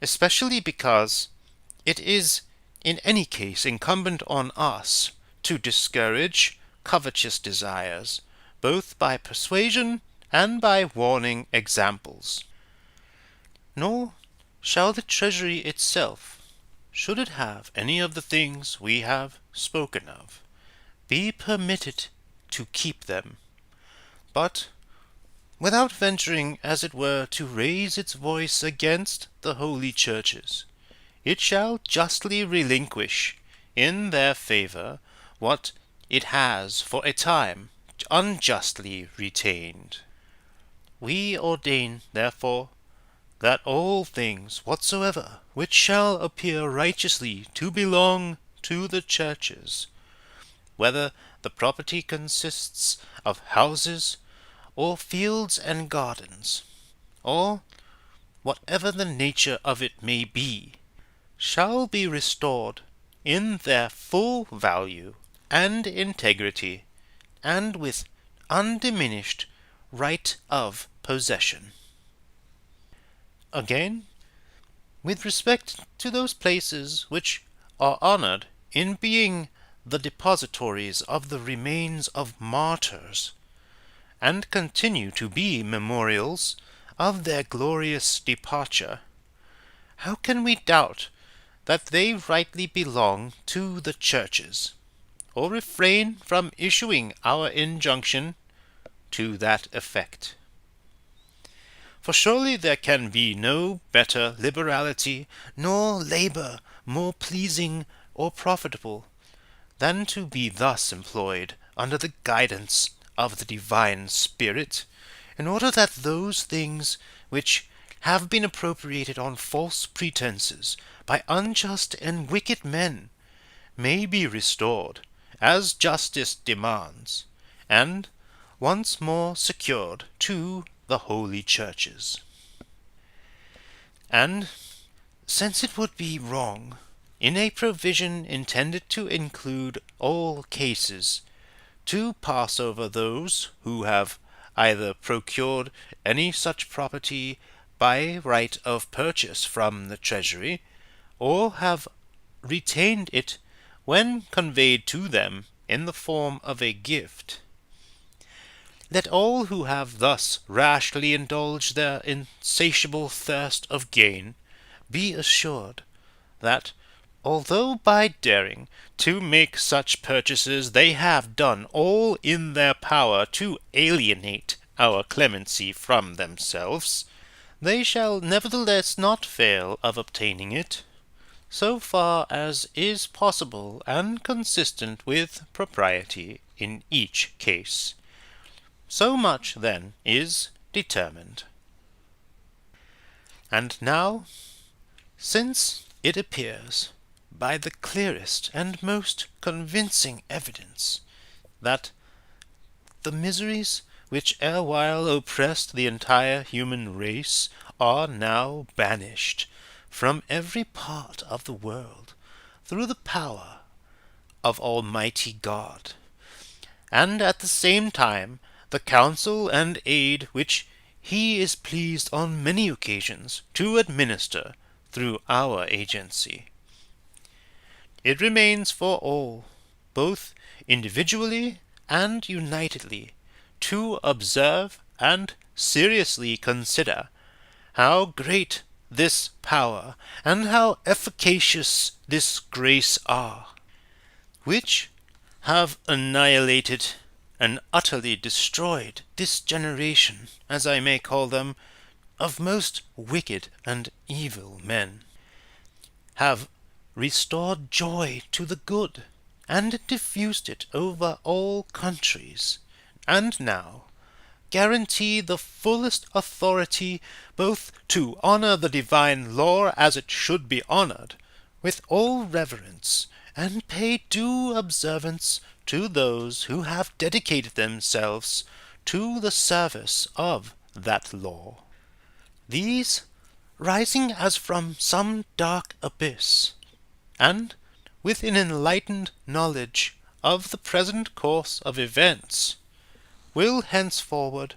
especially because it is in any case incumbent on us to discourage covetous desires, both by persuasion and by warning examples. Nor shall the treasury itself, should it have any of the things we have spoken of, be permitted to keep them, but without venturing, as it were, to raise its voice against the holy churches, it shall justly relinquish in their favour what it has for a time unjustly retained. We ordain, therefore, that all things whatsoever which shall appear righteously to belong to the churches, whether the property consists of houses or fields and gardens, or whatever the nature of it may be, shall be restored in their full value and integrity, and with undiminished right of possession. Again, with respect to those places which are honored in being the depositories of the remains of martyrs, and continue to be memorials of their glorious departure, how can we doubt that they rightly belong to the churches, or refrain from issuing our injunction to that effect? For surely there can be no better liberality, nor labour more pleasing or profitable, than to be thus employed under the guidance of the divine Spirit, in order that those things which have been appropriated on false pretenses by unjust and wicked men may be restored, as justice demands, and once more secured to the holy churches. And since it would be wrong, in a provision intended to include all cases, to pass over those who have either procured any such property by right of purchase from the treasury, or have retained it when conveyed to them in the form of a gift, let all who have thus rashly indulged their insatiable thirst of gain be assured that, although by daring to make such purchases they have done all in their power to alienate our clemency from themselves, they shall nevertheless not fail of obtaining it, so far as is possible and consistent with propriety in each case. So much, then, is determined. And now, since it appears by the clearest and most convincing evidence that the miseries which erewhile oppressed the entire human race are now banished from every part of the world through the power of Almighty God, and at the same time the counsel and aid which He is pleased on many occasions to administer through our agency, it remains for all, both individually and unitedly, to observe and seriously consider how great this power and how efficacious this grace are, which have annihilated and utterly destroyed this generation, as I may call them, of most wicked and evil men, have restored joy to the good, and diffused it over all countries, and now guarantee the fullest authority both to honor the divine law as it should be honored, with all reverence, and pay due observance to those who have dedicated themselves to the service of that law. These, rising as from some dark abyss, and with an enlightened knowledge of the present course of events, will henceforward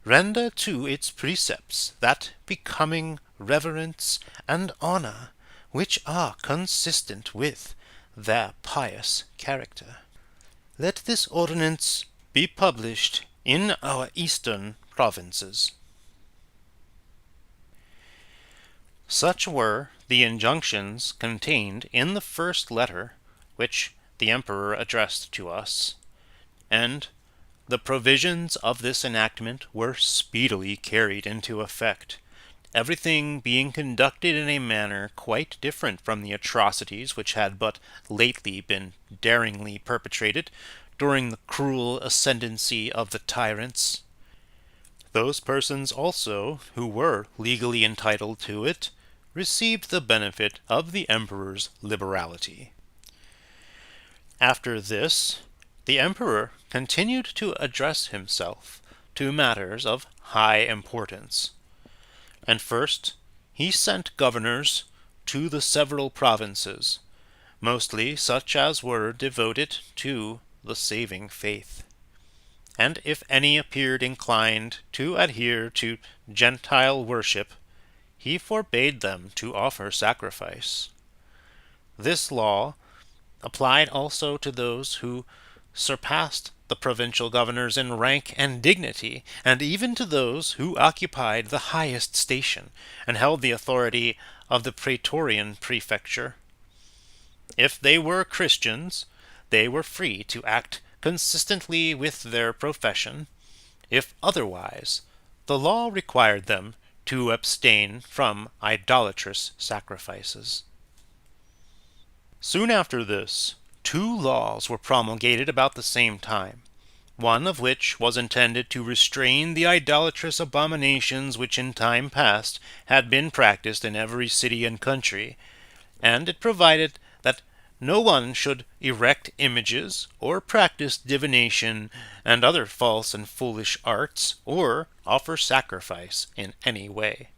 render to its precepts that becoming reverence and honor which are consistent with their pious character. Let this ordinance be published in our eastern provinces. Such were the injunctions contained in the first letter which the emperor addressed to us, and the provisions of this enactment were speedily carried into effect, everything being conducted in a manner quite different from the atrocities which had but lately been daringly perpetrated during the cruel ascendancy of the tyrants. Those persons also who were legally entitled to it received the benefit of the emperor's liberality. After this, the emperor continued to address himself to matters of high importance, And first he sent governors to the several provinces, mostly such as were devoted to the saving faith. And if any appeared inclined to adhere to Gentile worship, he forbade them to offer sacrifice. This law applied also to those who surpassed the provincial governors in rank and dignity, and even to those who occupied the highest station and held the authority of the praetorian prefecture. If they were Christians, they were free to act consistently with their profession. If otherwise, the law required them to abstain from idolatrous sacrifices. Soon after this, 2 laws were promulgated about the same time, one of which was intended to restrain the idolatrous abominations which in time past had been practiced in every city and country, and it provided that no one should erect images, or practice divination and other false and foolish arts, or offer sacrifice in any way.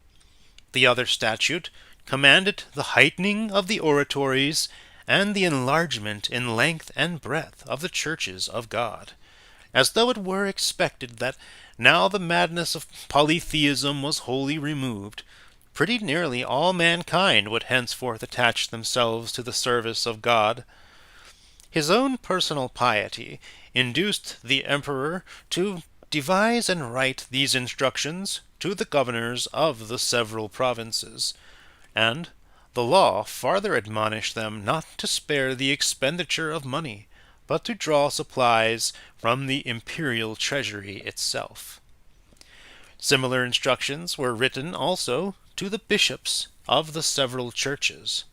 The other statute commanded the heightening of the oratories and the enlargement in length and breadth of the churches of God, as though it were expected that, now the madness of polytheism was wholly removed, pretty nearly all mankind would henceforth attach themselves to the service of God. His own personal piety induced the emperor to devise and write these instructions to the governors of the several provinces, and the law farther admonished them not to spare the expenditure of money, but to draw supplies from the imperial treasury itself. Similar instructions were written also to the bishops of the several churches,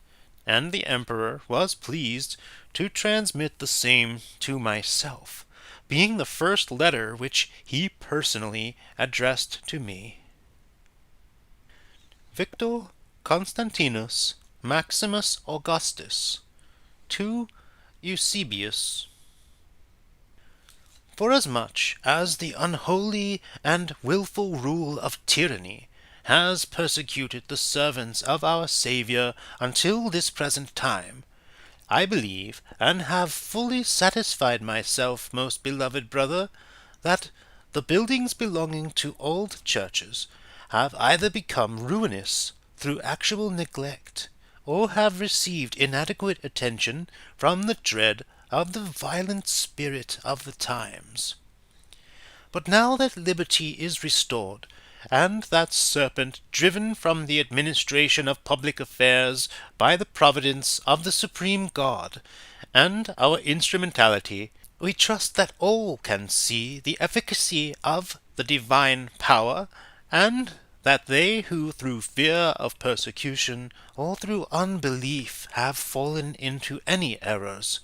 and the emperor was pleased to transmit the same to myself, being the first letter which he personally addressed to me. Victor Constantinus Maximus Augustus, to Eusebius. Forasmuch as the unholy and wilful rule of tyranny has persecuted the servants of our Saviour until this present time, I believe, and have fully satisfied myself, most beloved brother, that the buildings belonging to old churches have either become ruinous through actual neglect, or have received inadequate attention from the dread of the violent spirit of the times. But now that liberty is restored, and that serpent driven from the administration of public affairs by the providence of the supreme God, and our instrumentality, we trust that all can see the efficacy of the divine power, and that they who through fear of persecution or through unbelief have fallen into any errors,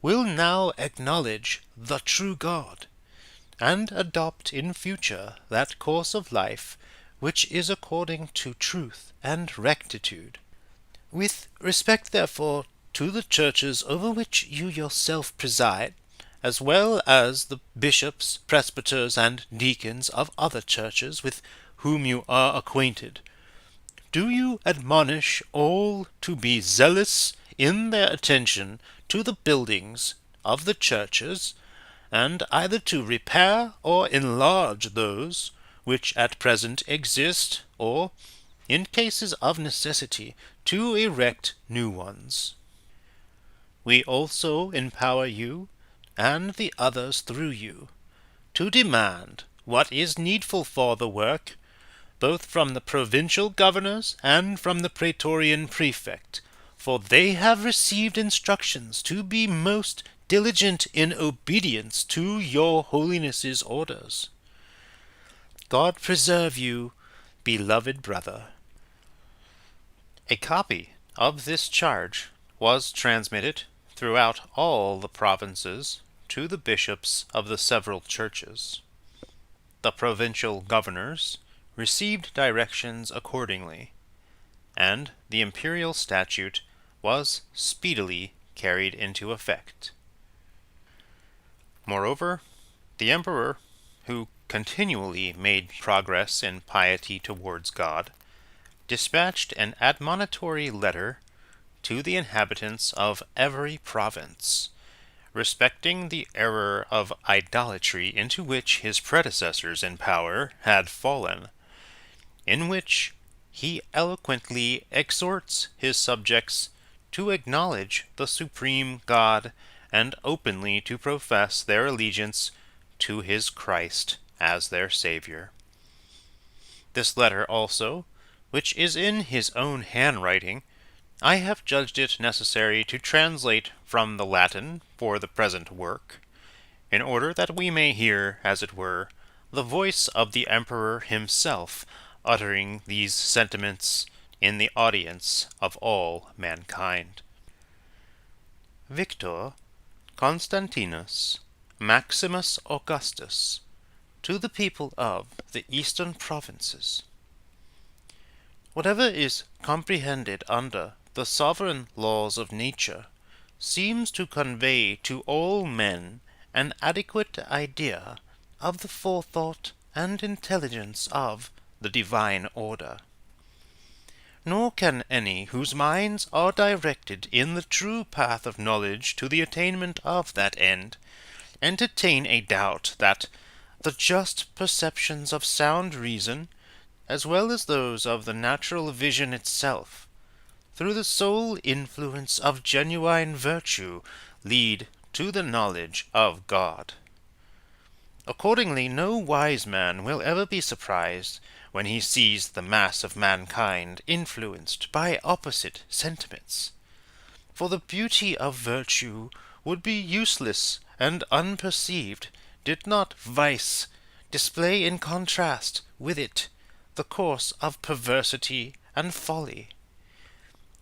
will now acknowledge the true God, and adopt in future that course of life which is according to truth and rectitude. With respect, therefore, to the churches over which you yourself preside, as well as the bishops, presbyters, and deacons of other churches with whom you are acquainted, do you admonish all to be zealous in their attention to the buildings of the churches, and either to repair or enlarge those which at present exist, or, in cases of necessity, to erect new ones. We also empower you, and the others through you, to demand what is needful for the work, both from the provincial governors and from the praetorian prefect, for they have received instructions to be most diligent in obedience to your holiness's orders. God preserve you, beloved brother. A copy of this charge was transmitted throughout all the provinces to the bishops of the several churches. The provincial governors received directions accordingly, and the imperial statute was speedily carried into effect. Moreover, the emperor, who continually made progress in piety towards God, dispatched an admonitory letter to the inhabitants of every province, respecting the error of idolatry into which his predecessors in power had fallen, in which he eloquently exhorts his subjects to acknowledge the supreme God and openly to profess their allegiance to his Christ as their Savior. This letter also, which is in his own handwriting, I have judged it necessary to translate from the Latin for the present work, in order that we may hear, as it were, the voice of the Emperor himself uttering these sentiments in the audience of all mankind. Victor Constantinus Maximus Augustus, to the people of the eastern provinces. Whatever is comprehended under the sovereign laws of nature seems to convey to all men an adequate idea of the forethought and intelligence of the divine order. Nor can any whose minds are directed in the true path of knowledge to the attainment of that end entertain a doubt that the just perceptions of sound reason, as well as those of the natural vision itself, through the sole influence of genuine virtue, lead to the knowledge of God. Accordingly, no wise man will ever be surprised when he sees the mass of mankind influenced by opposite sentiments. For the beauty of virtue would be useless and unperceived did not vice display in contrast with it the course of perversity and folly.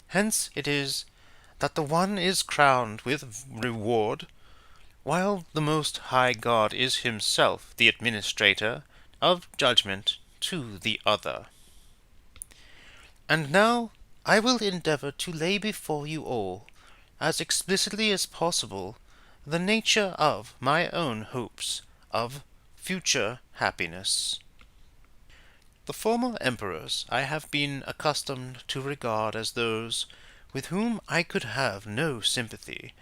Hence it is that the one is crowned with reward, while the Most High God is himself the administrator of judgment to the other. And now I will endeavor to lay before you all, as explicitly as possible, the nature of my own hopes of future happiness. The former emperors I have been accustomed to regard as those with whom I could have no sympathy,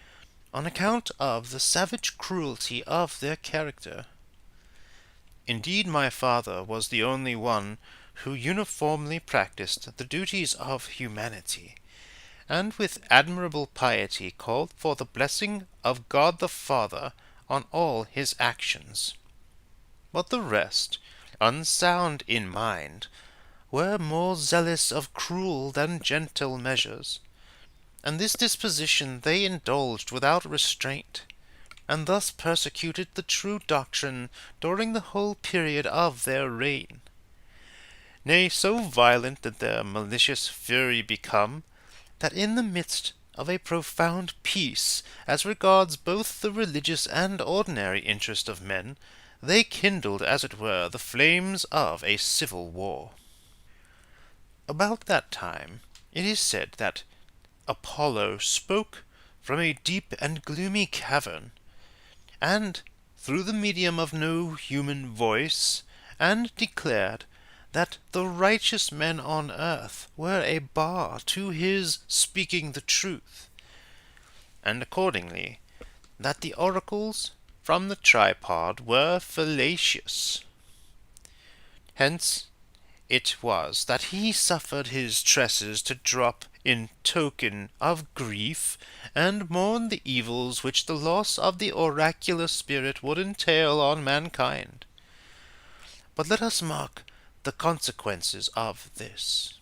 on account of the savage cruelty of their character. Indeed, my father was the only one who uniformly practiced the duties of humanity, and with admirable piety called for the blessing of God the Father on all his actions. But the rest, unsound in mind, were more zealous of cruel than gentle measures, and this disposition they indulged without restraint, and thus persecuted the true doctrine during the whole period of their reign. Nay, so violent did their malicious fury become, that in the midst of a profound peace, as regards both the religious and ordinary interest of men, they kindled, as it were, the flames of a civil war. About that time it is said that Apollo spoke from a deep and gloomy cavern, and through the medium of no human voice, and declared that the righteous men on earth were a bar to his speaking the truth, and accordingly that the oracles from the tripod were fallacious. Hence it was that he suffered his tresses to drop in token of grief, and mourned the evils which the loss of the oracular spirit would entail on mankind. But let us mark the consequences of this.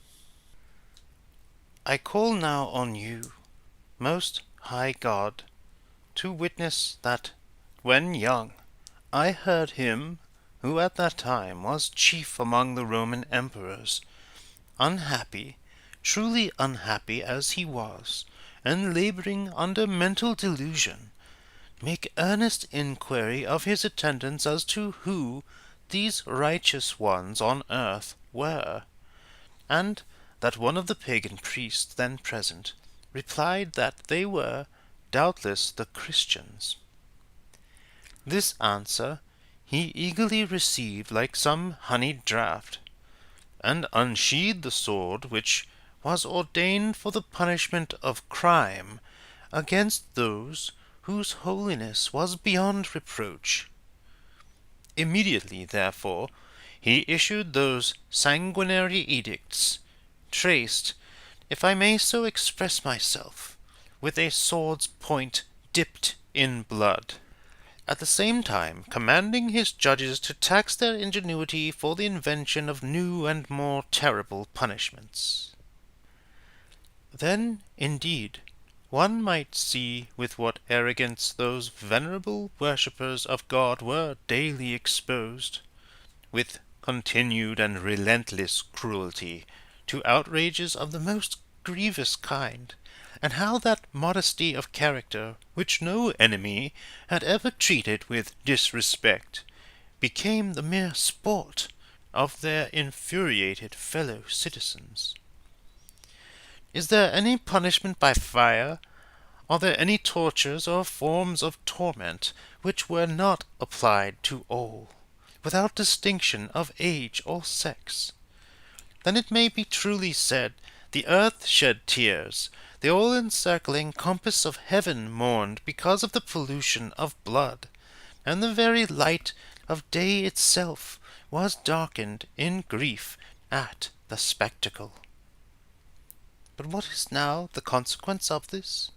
I call now on you, Most High God, to witness that, when young, I heard him, who at that time was chief among the Roman emperors, unhappy, truly unhappy as he was, and labouring under mental delusion, make earnest inquiry of his attendants as to who these righteous ones on earth were, and that one of the pagan priests then present replied that they were doubtless the Christians. This answer he eagerly received like some honeyed draught, and unsheathed the sword which was ordained for the punishment of crime against those whose holiness was beyond reproach. Immediately, therefore, he issued those sanguinary edicts, traced, if I may so express myself, with a sword's point dipped in blood, at the same time commanding his judges to tax their ingenuity for the invention of new and more terrible punishments. Then, indeed, one might see with what arrogance those venerable worshippers of God were daily exposed, with continued and relentless cruelty, to outrages of the most grievous kind, and how that modesty of character, which no enemy had ever treated with disrespect, became the mere sport of their infuriated fellow citizens. Is there any punishment by fire? Are there any tortures or forms of torment which were not applied to all, without distinction of age or sex? Then it may be truly said, the earth shed tears, the all-encircling compass of heaven mourned because of the pollution of blood, and the very light of day itself was darkened in grief at the spectacle. But what is now the consequence of this?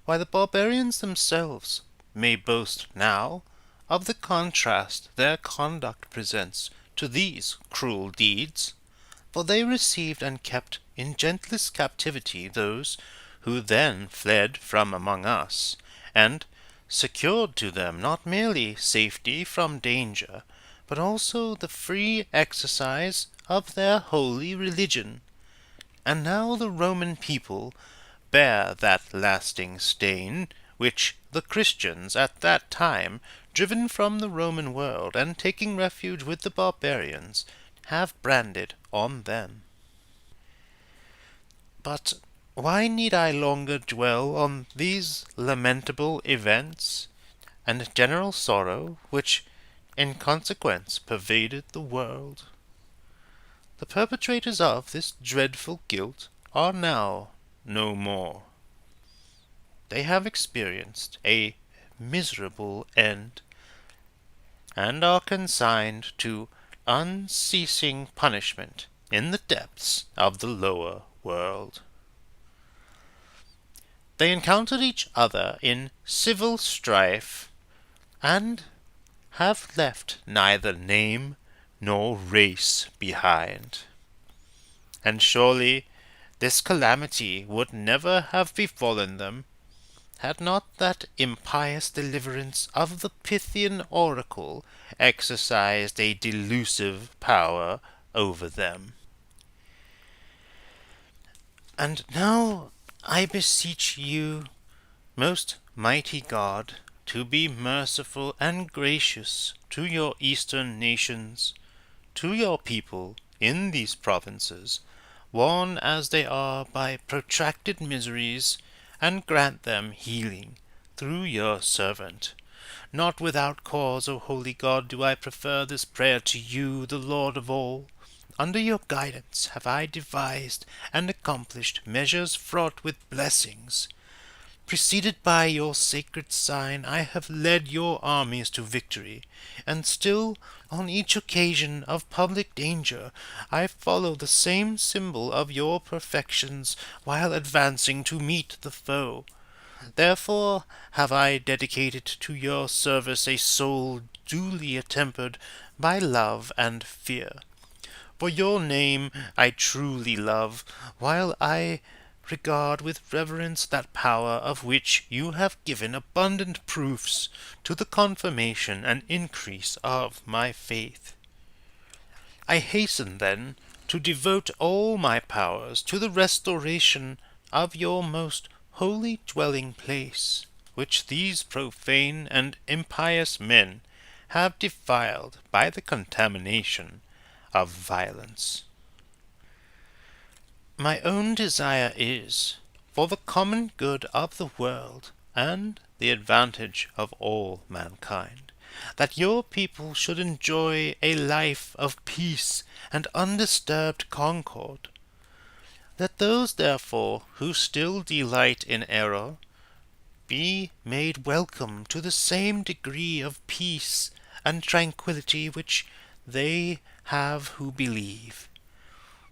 Why, the barbarians themselves may boast now of the contrast their conduct presents to these cruel deeds, for they received and kept in gentlest captivity those who then fled from among us, and secured to them not merely safety from danger, but also the free exercise of their holy religion. And now the Roman people bear that lasting stain which the Christians at that time, driven from the Roman world and taking refuge with the barbarians, have branded on them. But why need I longer dwell on these lamentable events and general sorrow which in consequence pervaded the world? The perpetrators of this dreadful guilt are now no more. They have experienced a miserable end, and are consigned to unceasing punishment in the depths of the lower world. They encountered each other in civil strife, and have left neither name nor race behind. And surely this calamity would never have befallen them, had not that impious deliverance of the Pythian oracle exercised a delusive power over them. And now I beseech you, most mighty God, to be merciful and gracious to your eastern nations, to your people in these provinces, worn as they are by protracted miseries, and grant them healing through your servant. Not without cause, O holy God, do I prefer this prayer to you, the Lord of all. Under your guidance have I devised and accomplished measures fraught with blessings. Preceded by your sacred sign, I have led your armies to victory, and still, on each occasion of public danger, I follow the same symbol of your perfections while advancing to meet the foe. Therefore have I dedicated to your service a soul duly attempered by love and fear. For your name I truly love, while I regard with reverence that power of which you have given abundant proofs to the confirmation and increase of my faith. I hasten, then, to devote all my powers to the restoration of your most holy dwelling place, which these profane and impious men have defiled by the contamination of violence. My own desire is, for the common good of the world and the advantage of all mankind, that your people should enjoy a life of peace and undisturbed concord. Let those, therefore, who still delight in error, be made welcome to the same degree of peace and tranquillity which they have who believe.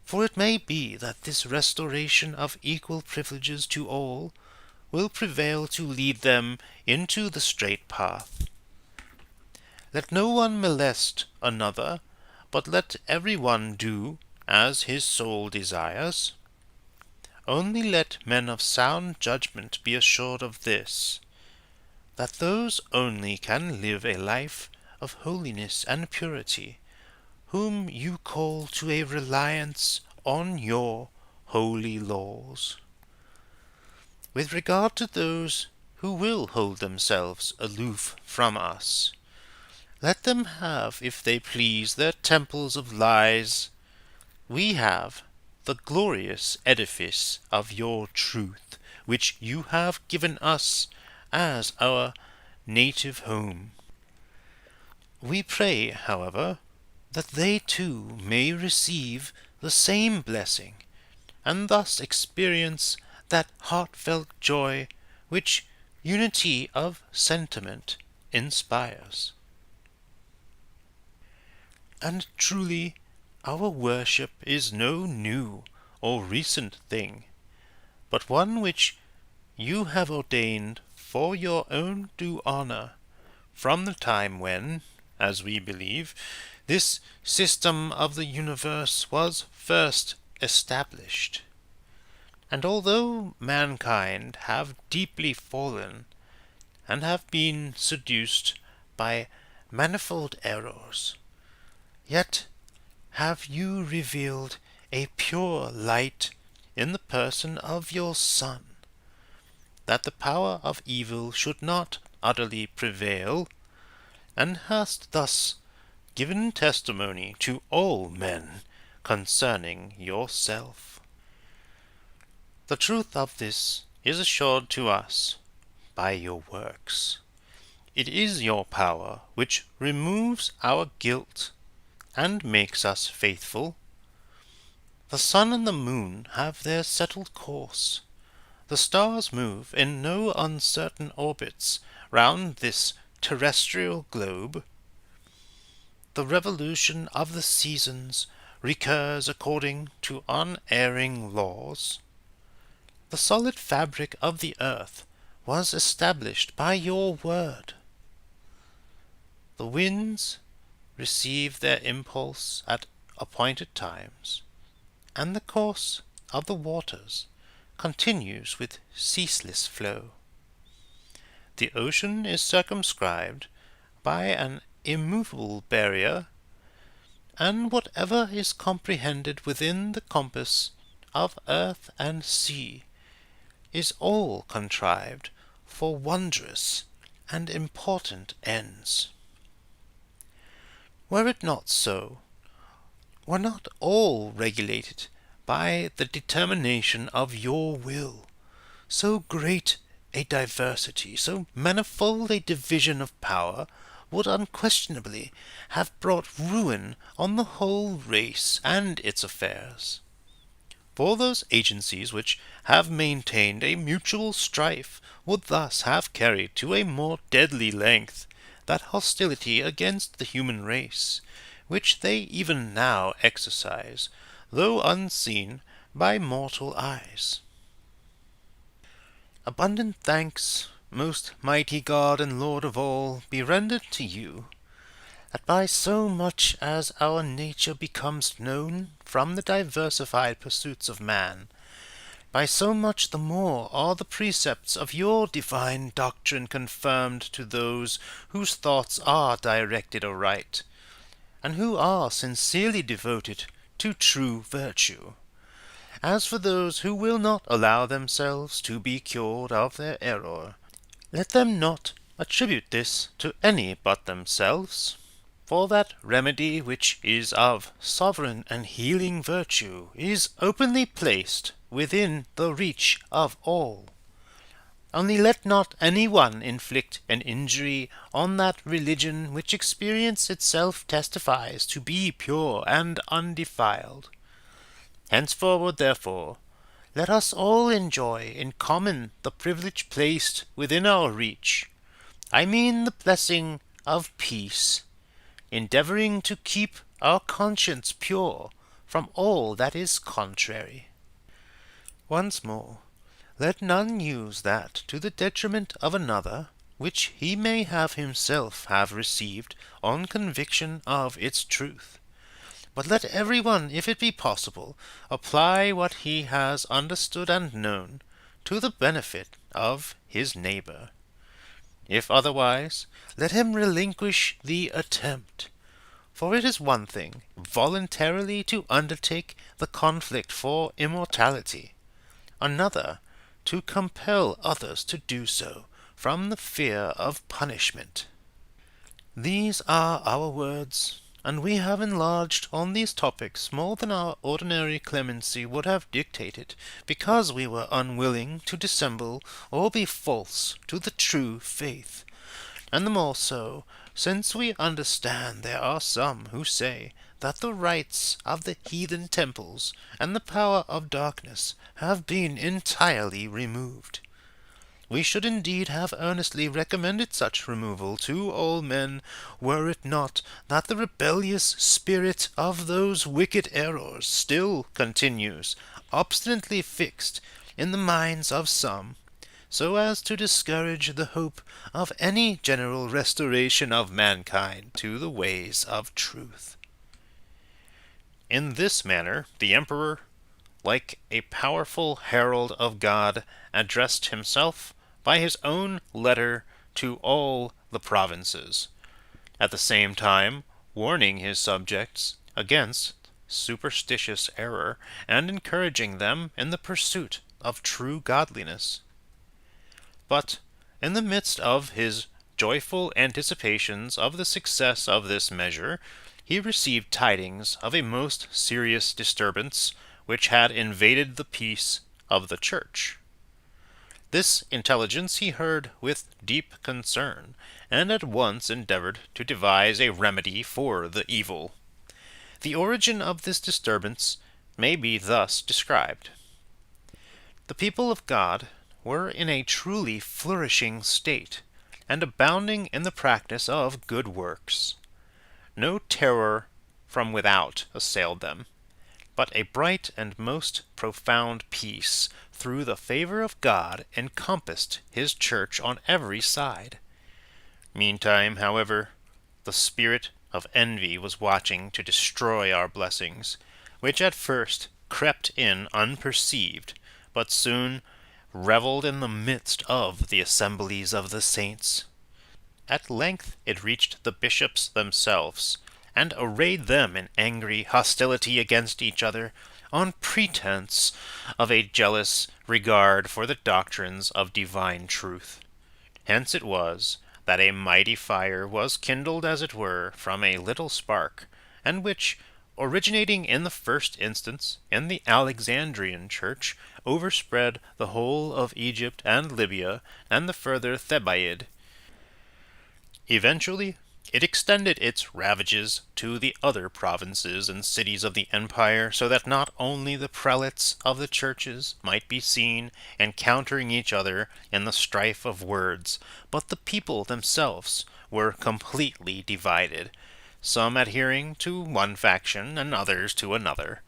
For it may be that this restoration of equal privileges to all will prevail to lead them into the straight path. Let no one molest another, but let every one do as his soul desires. Only let men of sound judgment be assured of this, that those only can live a life of holiness and purity, whom you call to a reliance on your holy laws. With regard to those who will hold themselves aloof from us, let them have, if they please, their temples of lies. We have the glorious edifice of your truth, which you have given us as our native home. We pray, however, that they too may receive the same blessing, and thus experience that heartfelt joy which unity of sentiment inspires. And truly, our worship is no new or recent thing, but one which you have ordained for your own due honour from the time when, as we believe, this system of the universe was first established. And although mankind have deeply fallen, and have been seduced by manifold errors, yet have you revealed a pure light in the person of your Son, that the power of evil should not utterly prevail, and hast thus given testimony to all men concerning yourself. The truth of this is assured to us by your works. It is your power which removes our guilt and makes us faithful. The sun and the moon have their settled course. The stars move in no uncertain orbits round this terrestrial globe. The revolution of the seasons recurs according to unerring laws. The solid fabric of the earth was established by your word. The winds receive their impulse at appointed times, and the course of the waters continues with ceaseless flow. The ocean is circumscribed by an immovable barrier, and whatever is comprehended within the compass of earth and sea is all contrived for wondrous and important ends. Were it not so, were not all regulated by the determination of your will, so great a diversity, so manifold a division of power would unquestionably have brought ruin on the whole race and its affairs. For those agencies which have maintained a mutual strife would thus have carried to a more deadly length that hostility against the human race, which they even now exercise, though unseen by mortal eyes. Abundant thanks, most mighty God and Lord of all, be rendered to you, that by so much as our nature becomes known from the diversified pursuits of man, by so much the more are the precepts of your divine doctrine confirmed to those whose thoughts are directed aright, and who are sincerely devoted to true virtue. As for those who will not allow themselves to be cured of their error, let them not attribute this to any but themselves, for that remedy which is of sovereign and healing virtue is openly placed within the reach of all. Only let not any one inflict an injury on that religion which experience itself testifies to be pure and undefiled. Henceforward, therefore, let us all enjoy in common the privilege placed within our reach. I mean the blessing of peace, endeavoring to keep our conscience pure from all that is contrary. Once more, let none use that to the detriment of another, which he may have himself have received on conviction of its truth. But let every one, if it be possible, apply what he has understood and known to the benefit of his neighbor. If otherwise, let him relinquish the attempt. For it is one thing voluntarily to undertake the conflict for immortality, another to compel others to do so from the fear of punishment. These are our words, and we have enlarged on these topics more than our ordinary clemency would have dictated, because we were unwilling to dissemble or be false to the true faith, and the more so, since we understand there are some who say that the rites of the heathen temples and the power of darkness have been entirely removed. We should indeed have earnestly recommended such removal to all men, were it not that the rebellious spirit of those wicked errors still continues obstinately fixed in the minds of some, so as to discourage the hope of any general restoration of mankind to the ways of truth. In this manner the emperor, like a powerful herald of God, addressed himself by his own letter to all the provinces, at the same time warning his subjects against superstitious error and encouraging them in the pursuit of true godliness. But in the midst of his joyful anticipations of the success of this measure, he received tidings of a most serious disturbance which had invaded the peace of the Church. This intelligence he heard with deep concern, and at once endeavored to devise a remedy for the evil. The origin of this disturbance may be thus described. The people of God were in a truly flourishing state, and abounding in the practice of good works. No terror from without assailed them, but a bright and most profound peace through the favor of God encompassed his church on every side. Meantime, however, the spirit of envy was watching to destroy our blessings, which at first crept in unperceived, but soon revelled in the midst of the assemblies of the saints. At length it reached the bishops themselves, and arrayed them in angry hostility against each other, on pretense of a jealous regard for the doctrines of divine truth. Hence it was that a mighty fire was kindled, as it were, from a little spark, and which, originating in the first instance in the Alexandrian Church, overspread the whole of Egypt and Libya and the further Thebaid. Eventually, it extended its ravages to the other provinces and cities of the empire, so that not only the prelates of the churches might be seen encountering each other in the strife of words, but the people themselves were completely divided, some adhering to one faction and others to another.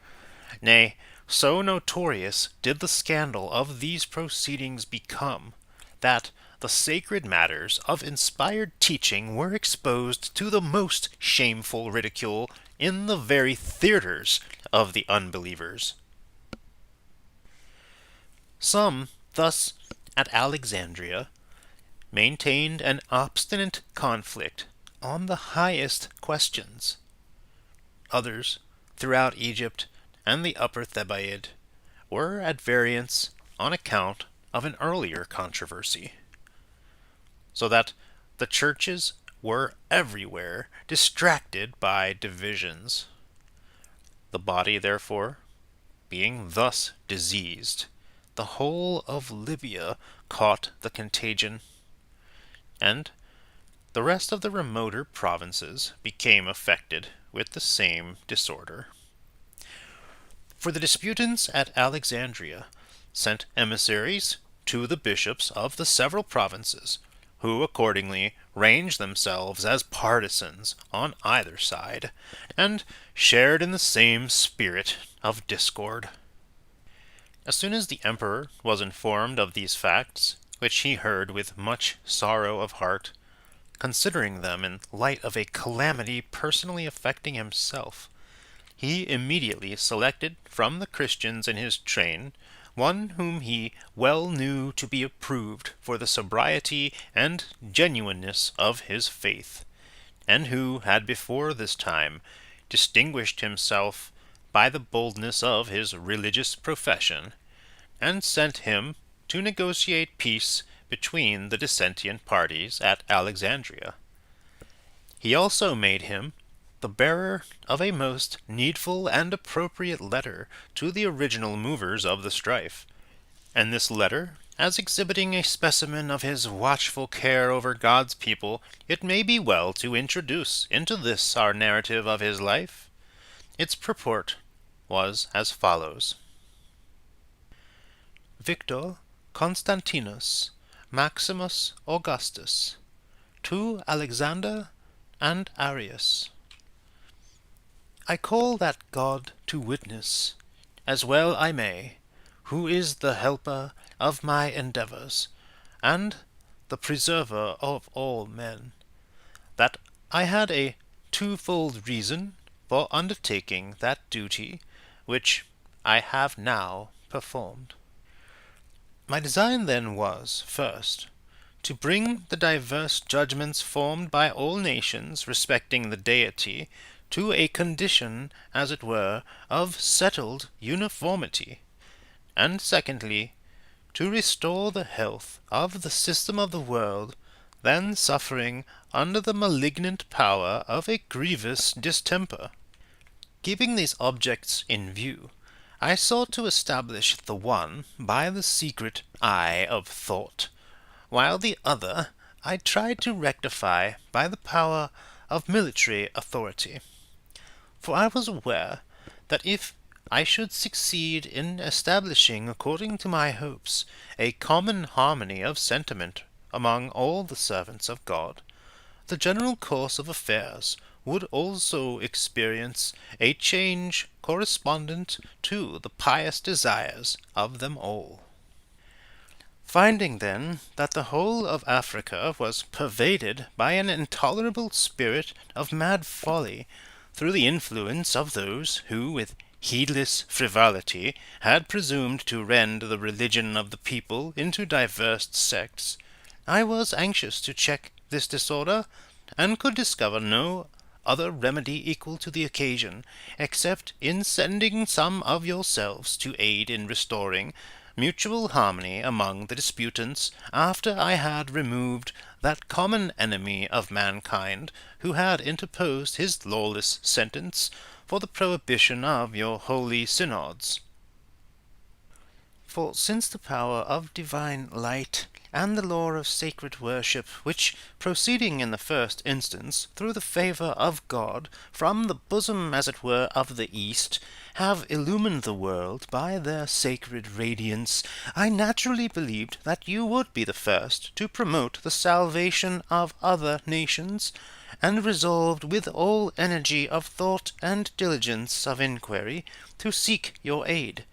Nay, so notorious did the scandal of these proceedings become, that the sacred matters of inspired teaching were exposed to the most shameful ridicule in the very theaters of the unbelievers. Some, thus, at Alexandria, maintained an obstinate conflict on the highest questions. Others, throughout Egypt and the upper Thebaid, were at variance on account of an earlier controversy, so that the churches were everywhere distracted by divisions. The body, therefore, being thus diseased, the whole of Libya caught the contagion, and the rest of the remoter provinces became affected with the same disorder. For the disputants at Alexandria sent emissaries to the bishops of the several provinces, who accordingly ranged themselves as partisans on either side, and shared in the same spirit of discord. As soon as the emperor was informed of these facts, which he heard with much sorrow of heart, considering them in light of a calamity personally affecting himself, he immediately selected from the Christians in his train one whom he well knew to be approved for the sobriety and genuineness of his faith, and who had before this time distinguished himself by the boldness of his religious profession, and sent him to negotiate peace between the dissentient parties at Alexandria. He also made him the bearer of a most needful and appropriate letter to the original movers of the strife, and this letter, as exhibiting a specimen of his watchful care over God's people, it may be well to introduce into this our narrative of his life. Its purport was as follows. Victor Constantinus Maximus Augustus, to Alexander and Arius. I call that God to witness, as well I may, who is the helper of my endeavors, and the preserver of all men, that I had a twofold reason for undertaking that duty which I have now performed. My design then was, first, to bring the diverse judgments formed by all nations respecting the deity to a condition, as it were, of settled uniformity, and secondly, to restore the health of the system of the world, then suffering under the malignant power of a grievous distemper. Keeping these objects in view, I sought to establish the one by the secret eye of thought, while the other I tried to rectify by the power of military authority. For I was aware that if I should succeed in establishing, according to my hopes, a common harmony of sentiment among all the servants of God, the general course of affairs would also experience a change correspondent to the pious desires of them all. Finding then that the whole of Africa was pervaded by an intolerable spirit of mad folly, through the influence of those who, with heedless frivolity, had presumed to rend the religion of the people into divers sects, I was anxious to check this disorder, and could discover no other remedy equal to the occasion, except in sending some of yourselves to aid in restoring mutual harmony among the disputants, after I had removed that common enemy of mankind who had interposed his lawless sentence for the prohibition of your holy synods. For since the power of divine light and the law of sacred worship, which, proceeding in the first instance through the favour of God, from the bosom, as it were, of the East, have illumined the world by their sacred radiance, I naturally believed that you would be the first to promote the salvation of other nations, and resolved with all energy of thought and diligence of inquiry to seek your aid.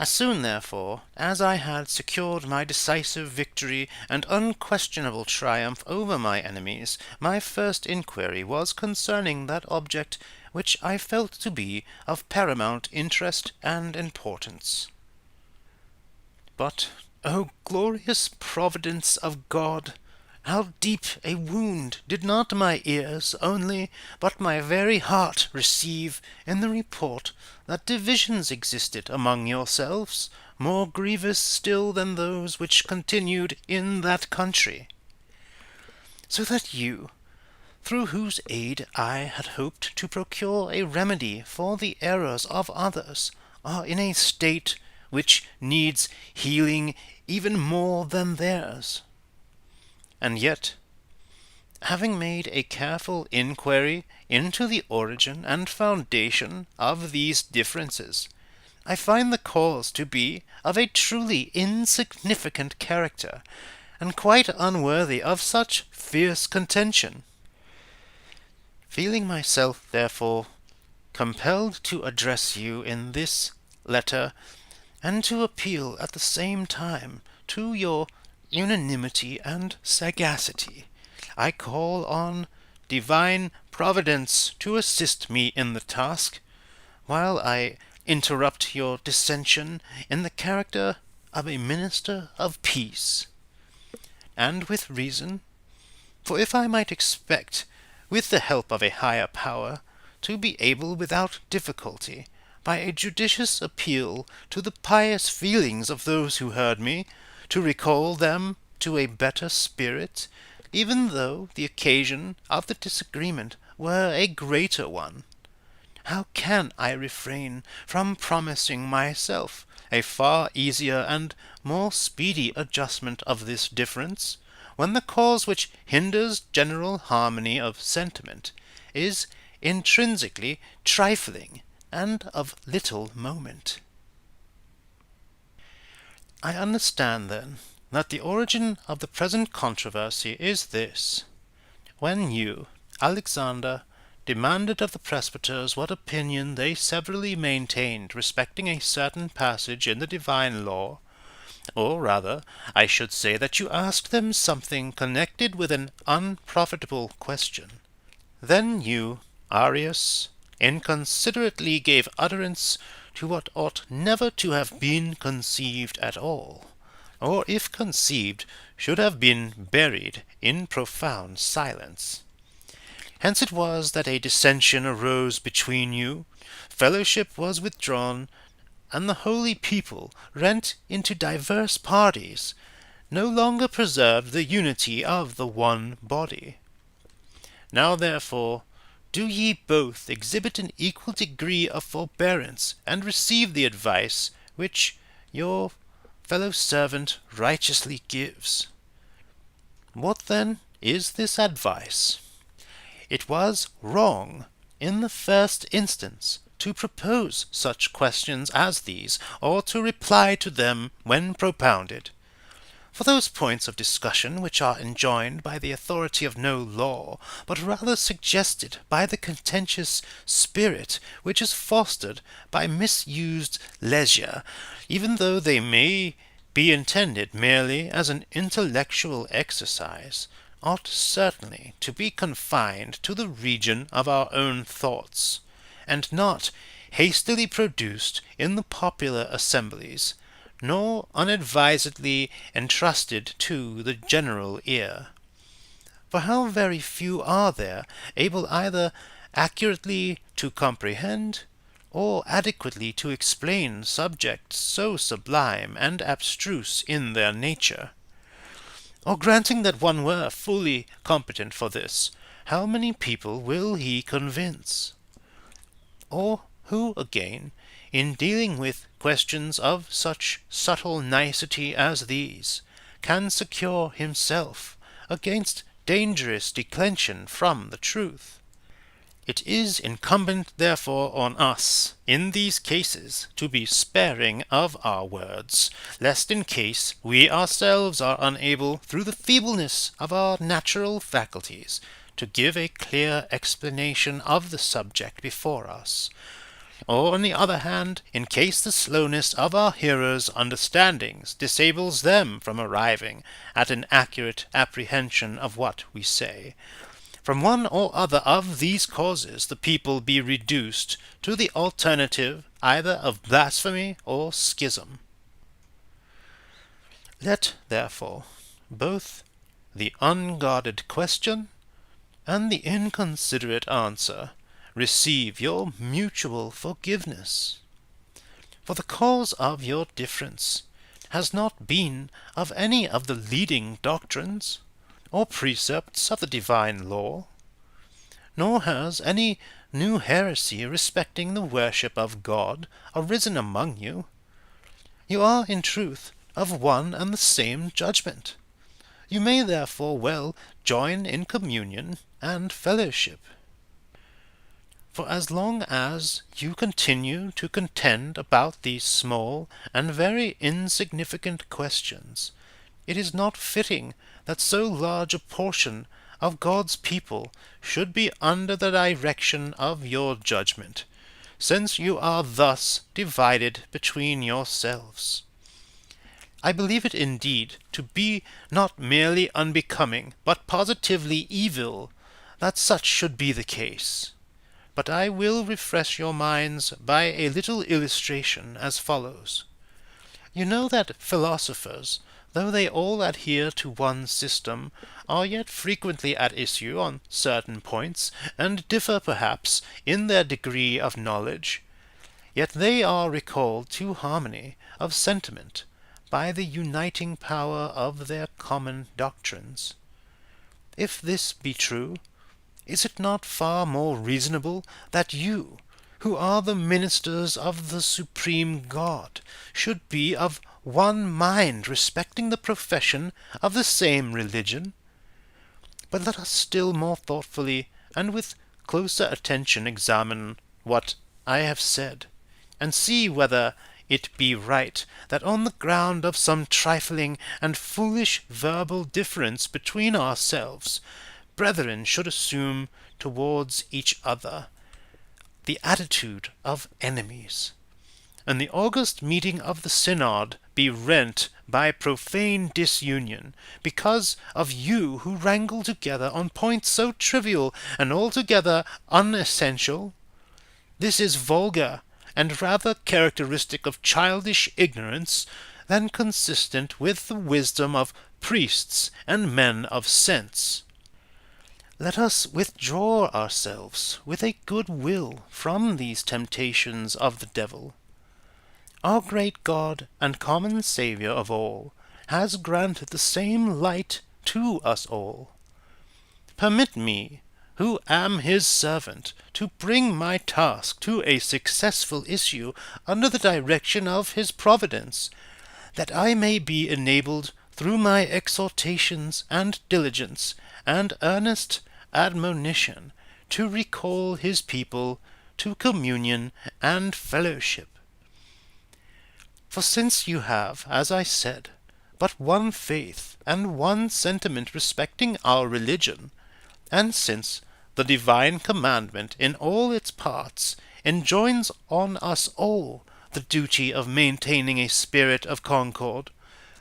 As soon, therefore, as I had secured my decisive victory and unquestionable triumph over my enemies, my first inquiry was concerning that object which I felt to be of paramount interest and importance. But, O glorious providence of God! How deep a wound did not my ears only, but my very heart receive in the report that divisions existed among yourselves, more grievous still than those which continued in that country. So that you, through whose aid I had hoped to procure a remedy for the errors of others, are in a state which needs healing even more than theirs. And yet, having made a careful inquiry into the origin and foundation of these differences, I find the cause to be of a truly insignificant character, and quite unworthy of such fierce contention. Feeling myself, therefore, compelled to address you in this letter, and to appeal at the same time to your unanimity and sagacity, I call on divine Providence to assist me in the task, while I interrupt your dissension in the character of a minister of peace. And with reason, for if I might expect, with the help of a higher power, to be able without difficulty, by a judicious appeal to the pious feelings of those who heard me, to recall them to a better spirit, even though the occasion of the disagreement were a greater one, how can I refrain from promising myself a far easier and more speedy adjustment of this difference, when the cause which hinders general harmony of sentiment is intrinsically trifling and of little moment? I understand, then, that the origin of the present controversy is this. When you, Alexander, demanded of the presbyters what opinion they severally maintained respecting a certain passage in the divine law, or rather, I should say that you asked them something connected with an unprofitable question, then you, Arius, inconsiderately gave utterance to what ought never to have been conceived at all, or if conceived, should have been buried in profound silence. Hence it was that a dissension arose between you, fellowship was withdrawn, and the holy people, rent into diverse parties, no longer preserved the unity of the one body. Now therefore, do ye both exhibit an equal degree of forbearance, and receive the advice which your fellow servant righteously gives. What then is this advice? It was wrong, in the first instance, to propose such questions as these, or to reply to them when propounded. For those points of discussion which are enjoined by the authority of no law, but rather suggested by the contentious spirit which is fostered by misused leisure, even though they may be intended merely as an intellectual exercise, ought certainly to be confined to the region of our own thoughts, and not hastily produced in the popular assemblies, nor unadvisedly entrusted to the general ear. For how very few are there able either accurately to comprehend, or adequately to explain subjects so sublime and abstruse in their nature? Or granting that one were fully competent for this, how many people will he convince? Or who, again, in dealing with questions of such subtle nicety as these, can secure himself against dangerous declension from the truth? It is incumbent, therefore, on us, in these cases, to be sparing of our words, lest in case we ourselves are unable, through the feebleness of our natural faculties, to give a clear explanation of the subject before us, or, on the other hand, in case the slowness of our hearers' understandings disables them from arriving at an accurate apprehension of what we say, from one or other of these causes the people be reduced to the alternative either of blasphemy or schism. Let, therefore, both the unguarded question and the inconsiderate answer receive your mutual forgiveness. For the cause of your difference has not been of any of the leading doctrines or precepts of the divine law, nor has any new heresy respecting the worship of God arisen among you. You are, in truth, of one and the same judgment. You may therefore well join in communion and fellowship. For as long as you continue to contend about these small and very insignificant questions, it is not fitting that so large a portion of God's people should be under the direction of your judgment, since you are thus divided between yourselves. I believe it indeed to be not merely unbecoming, but positively evil, that such should be the case. But I will refresh your minds by a little illustration as follows. You know that philosophers, though they all adhere to one system, are yet frequently at issue on certain points, and differ perhaps in their degree of knowledge. Yet they are recalled to harmony of sentiment by the uniting power of their common doctrines. If this be true, is it not far more reasonable that you, who are the ministers of the supreme God, should be of one mind respecting the profession of the same religion? But let us still more thoughtfully and with closer attention examine what I have said, and see whether it be right that on the ground of some trifling and foolish verbal difference between ourselves, brethren should assume towards each other the attitude of enemies, and the august meeting of the synod be rent by profane disunion, because of you who wrangle together on points so trivial and altogether unessential? This is vulgar, and rather characteristic of childish ignorance than consistent with the wisdom of priests and men of sense. Let us withdraw ourselves with a good will from these temptations of the devil. Our great God and common Saviour of all has granted the same light to us all. Permit me, who am his servant, to bring my task to a successful issue under the direction of his providence, that I may be enabled through my exhortations and diligence and earnest admonition to recall his people to communion and fellowship. For since you have, as I said, but one faith and one sentiment respecting our religion, and since the divine commandment in all its parts enjoins on us all the duty of maintaining a spirit of concord,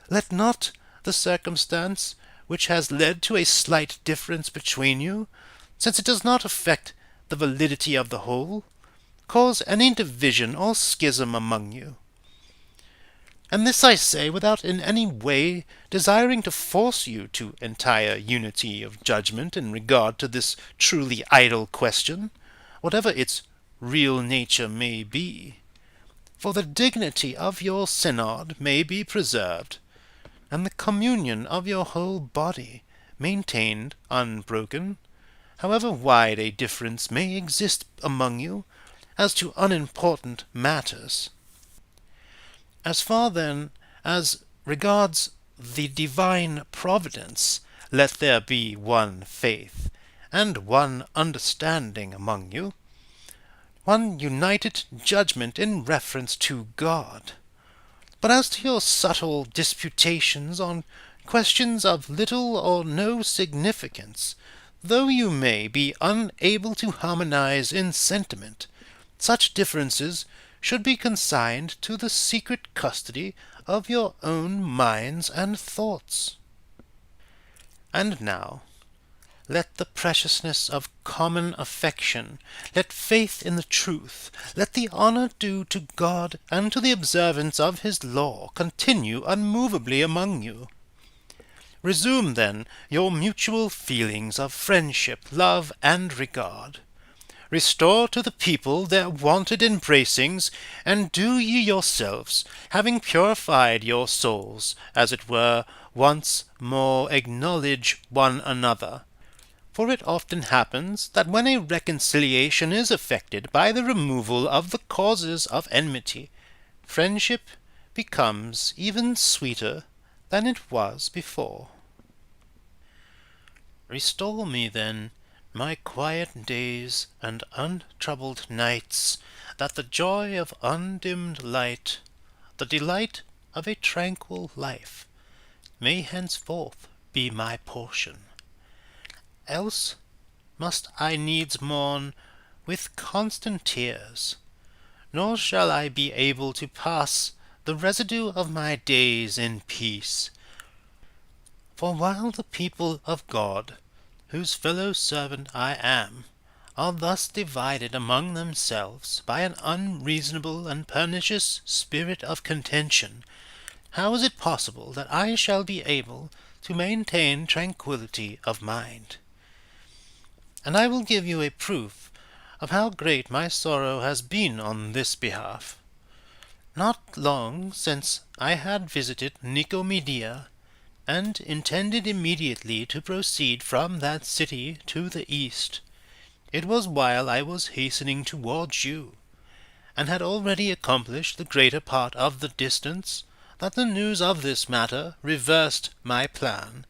let not the circumstance which has led to a slight difference between you, since it does not affect the validity of the whole, cause any division or schism among you. And this I say without in any way desiring to force you to entire unity of judgment in regard to this truly idle question, whatever its real nature may be. For the dignity of your synod may be preserved, and the communion of your whole body maintained unbroken, however wide a difference may exist among you as to unimportant matters. As far, then, as regards the divine providence, let there be one faith, and one understanding among you, one united judgment in reference to God. But as to your subtle disputations on questions of little or no significance, though you may be unable to harmonize in sentiment, such differences should be consigned to the secret custody of your own minds and thoughts. And now, let the preciousness of common affection, let faith in the truth, let the honour due to God and to the observance of his law continue unmovably among you. Resume, then, your mutual feelings of friendship, love, and regard. Restore to the people their wonted embracings, and do ye yourselves, having purified your souls, as it were, once more acknowledge one another. For it often happens that when a reconciliation is effected by the removal of the causes of enmity, friendship becomes even sweeter than it was before. Restore me, then, my quiet days and untroubled nights, that the joy of undimmed light, the delight of a tranquil life, may henceforth be my portion. Else must I needs mourn with constant tears, nor shall I be able to pass the residue of my days in peace. For while the people of God, whose fellow servant I am, are thus divided among themselves by an unreasonable and pernicious spirit of contention, how is it possible that I shall be able to maintain tranquillity of mind? And I will give you a proof of how great my sorrow has been on this behalf. Not long since I had visited Nicomedia, and intended immediately to proceed from that city to the east. It was while I was hastening towards you, and had already accomplished the greater part of the distance, that the news of this matter reversed my plan,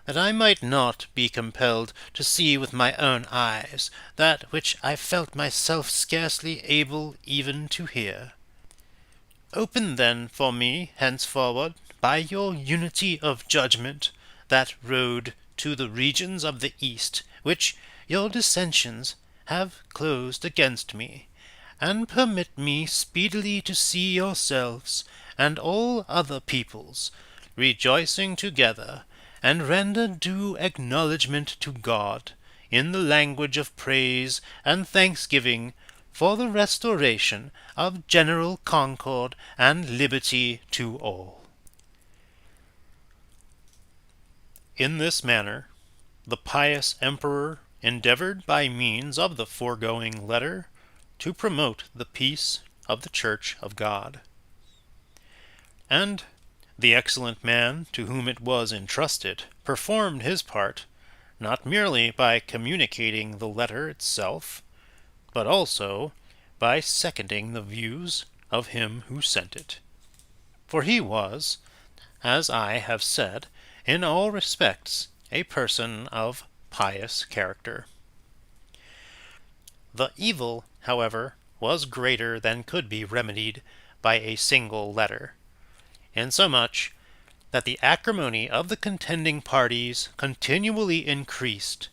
that I might not be compelled to see with my own eyes that which I felt myself scarcely able even to hear. Open then for me henceforward, by your unity of judgment, that road to the regions of the East, which your dissensions have closed against me, and permit me speedily to see yourselves and all other peoples rejoicing together, and render due acknowledgment to God, in the language of praise and thanksgiving, for the restoration of general concord and liberty to all. In this manner, the pious emperor endeavored by means of the foregoing letter to promote the peace of the Church of God. And the excellent man to whom it was entrusted performed his part, not merely by communicating the letter itself, but also by seconding the views of him who sent it. For he was, as I have said, in all respects a person of pious character. The evil, however, was greater than could be remedied by a single letter, insomuch that the acrimony of the contending parties continually increased,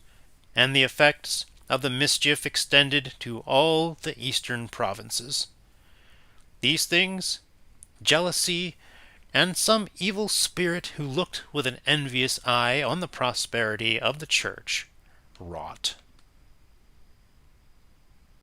and the effects of the mischief extended to all the eastern provinces. These things, jealousy, and some evil spirit who looked with an envious eye on the prosperity of the Church, wrought.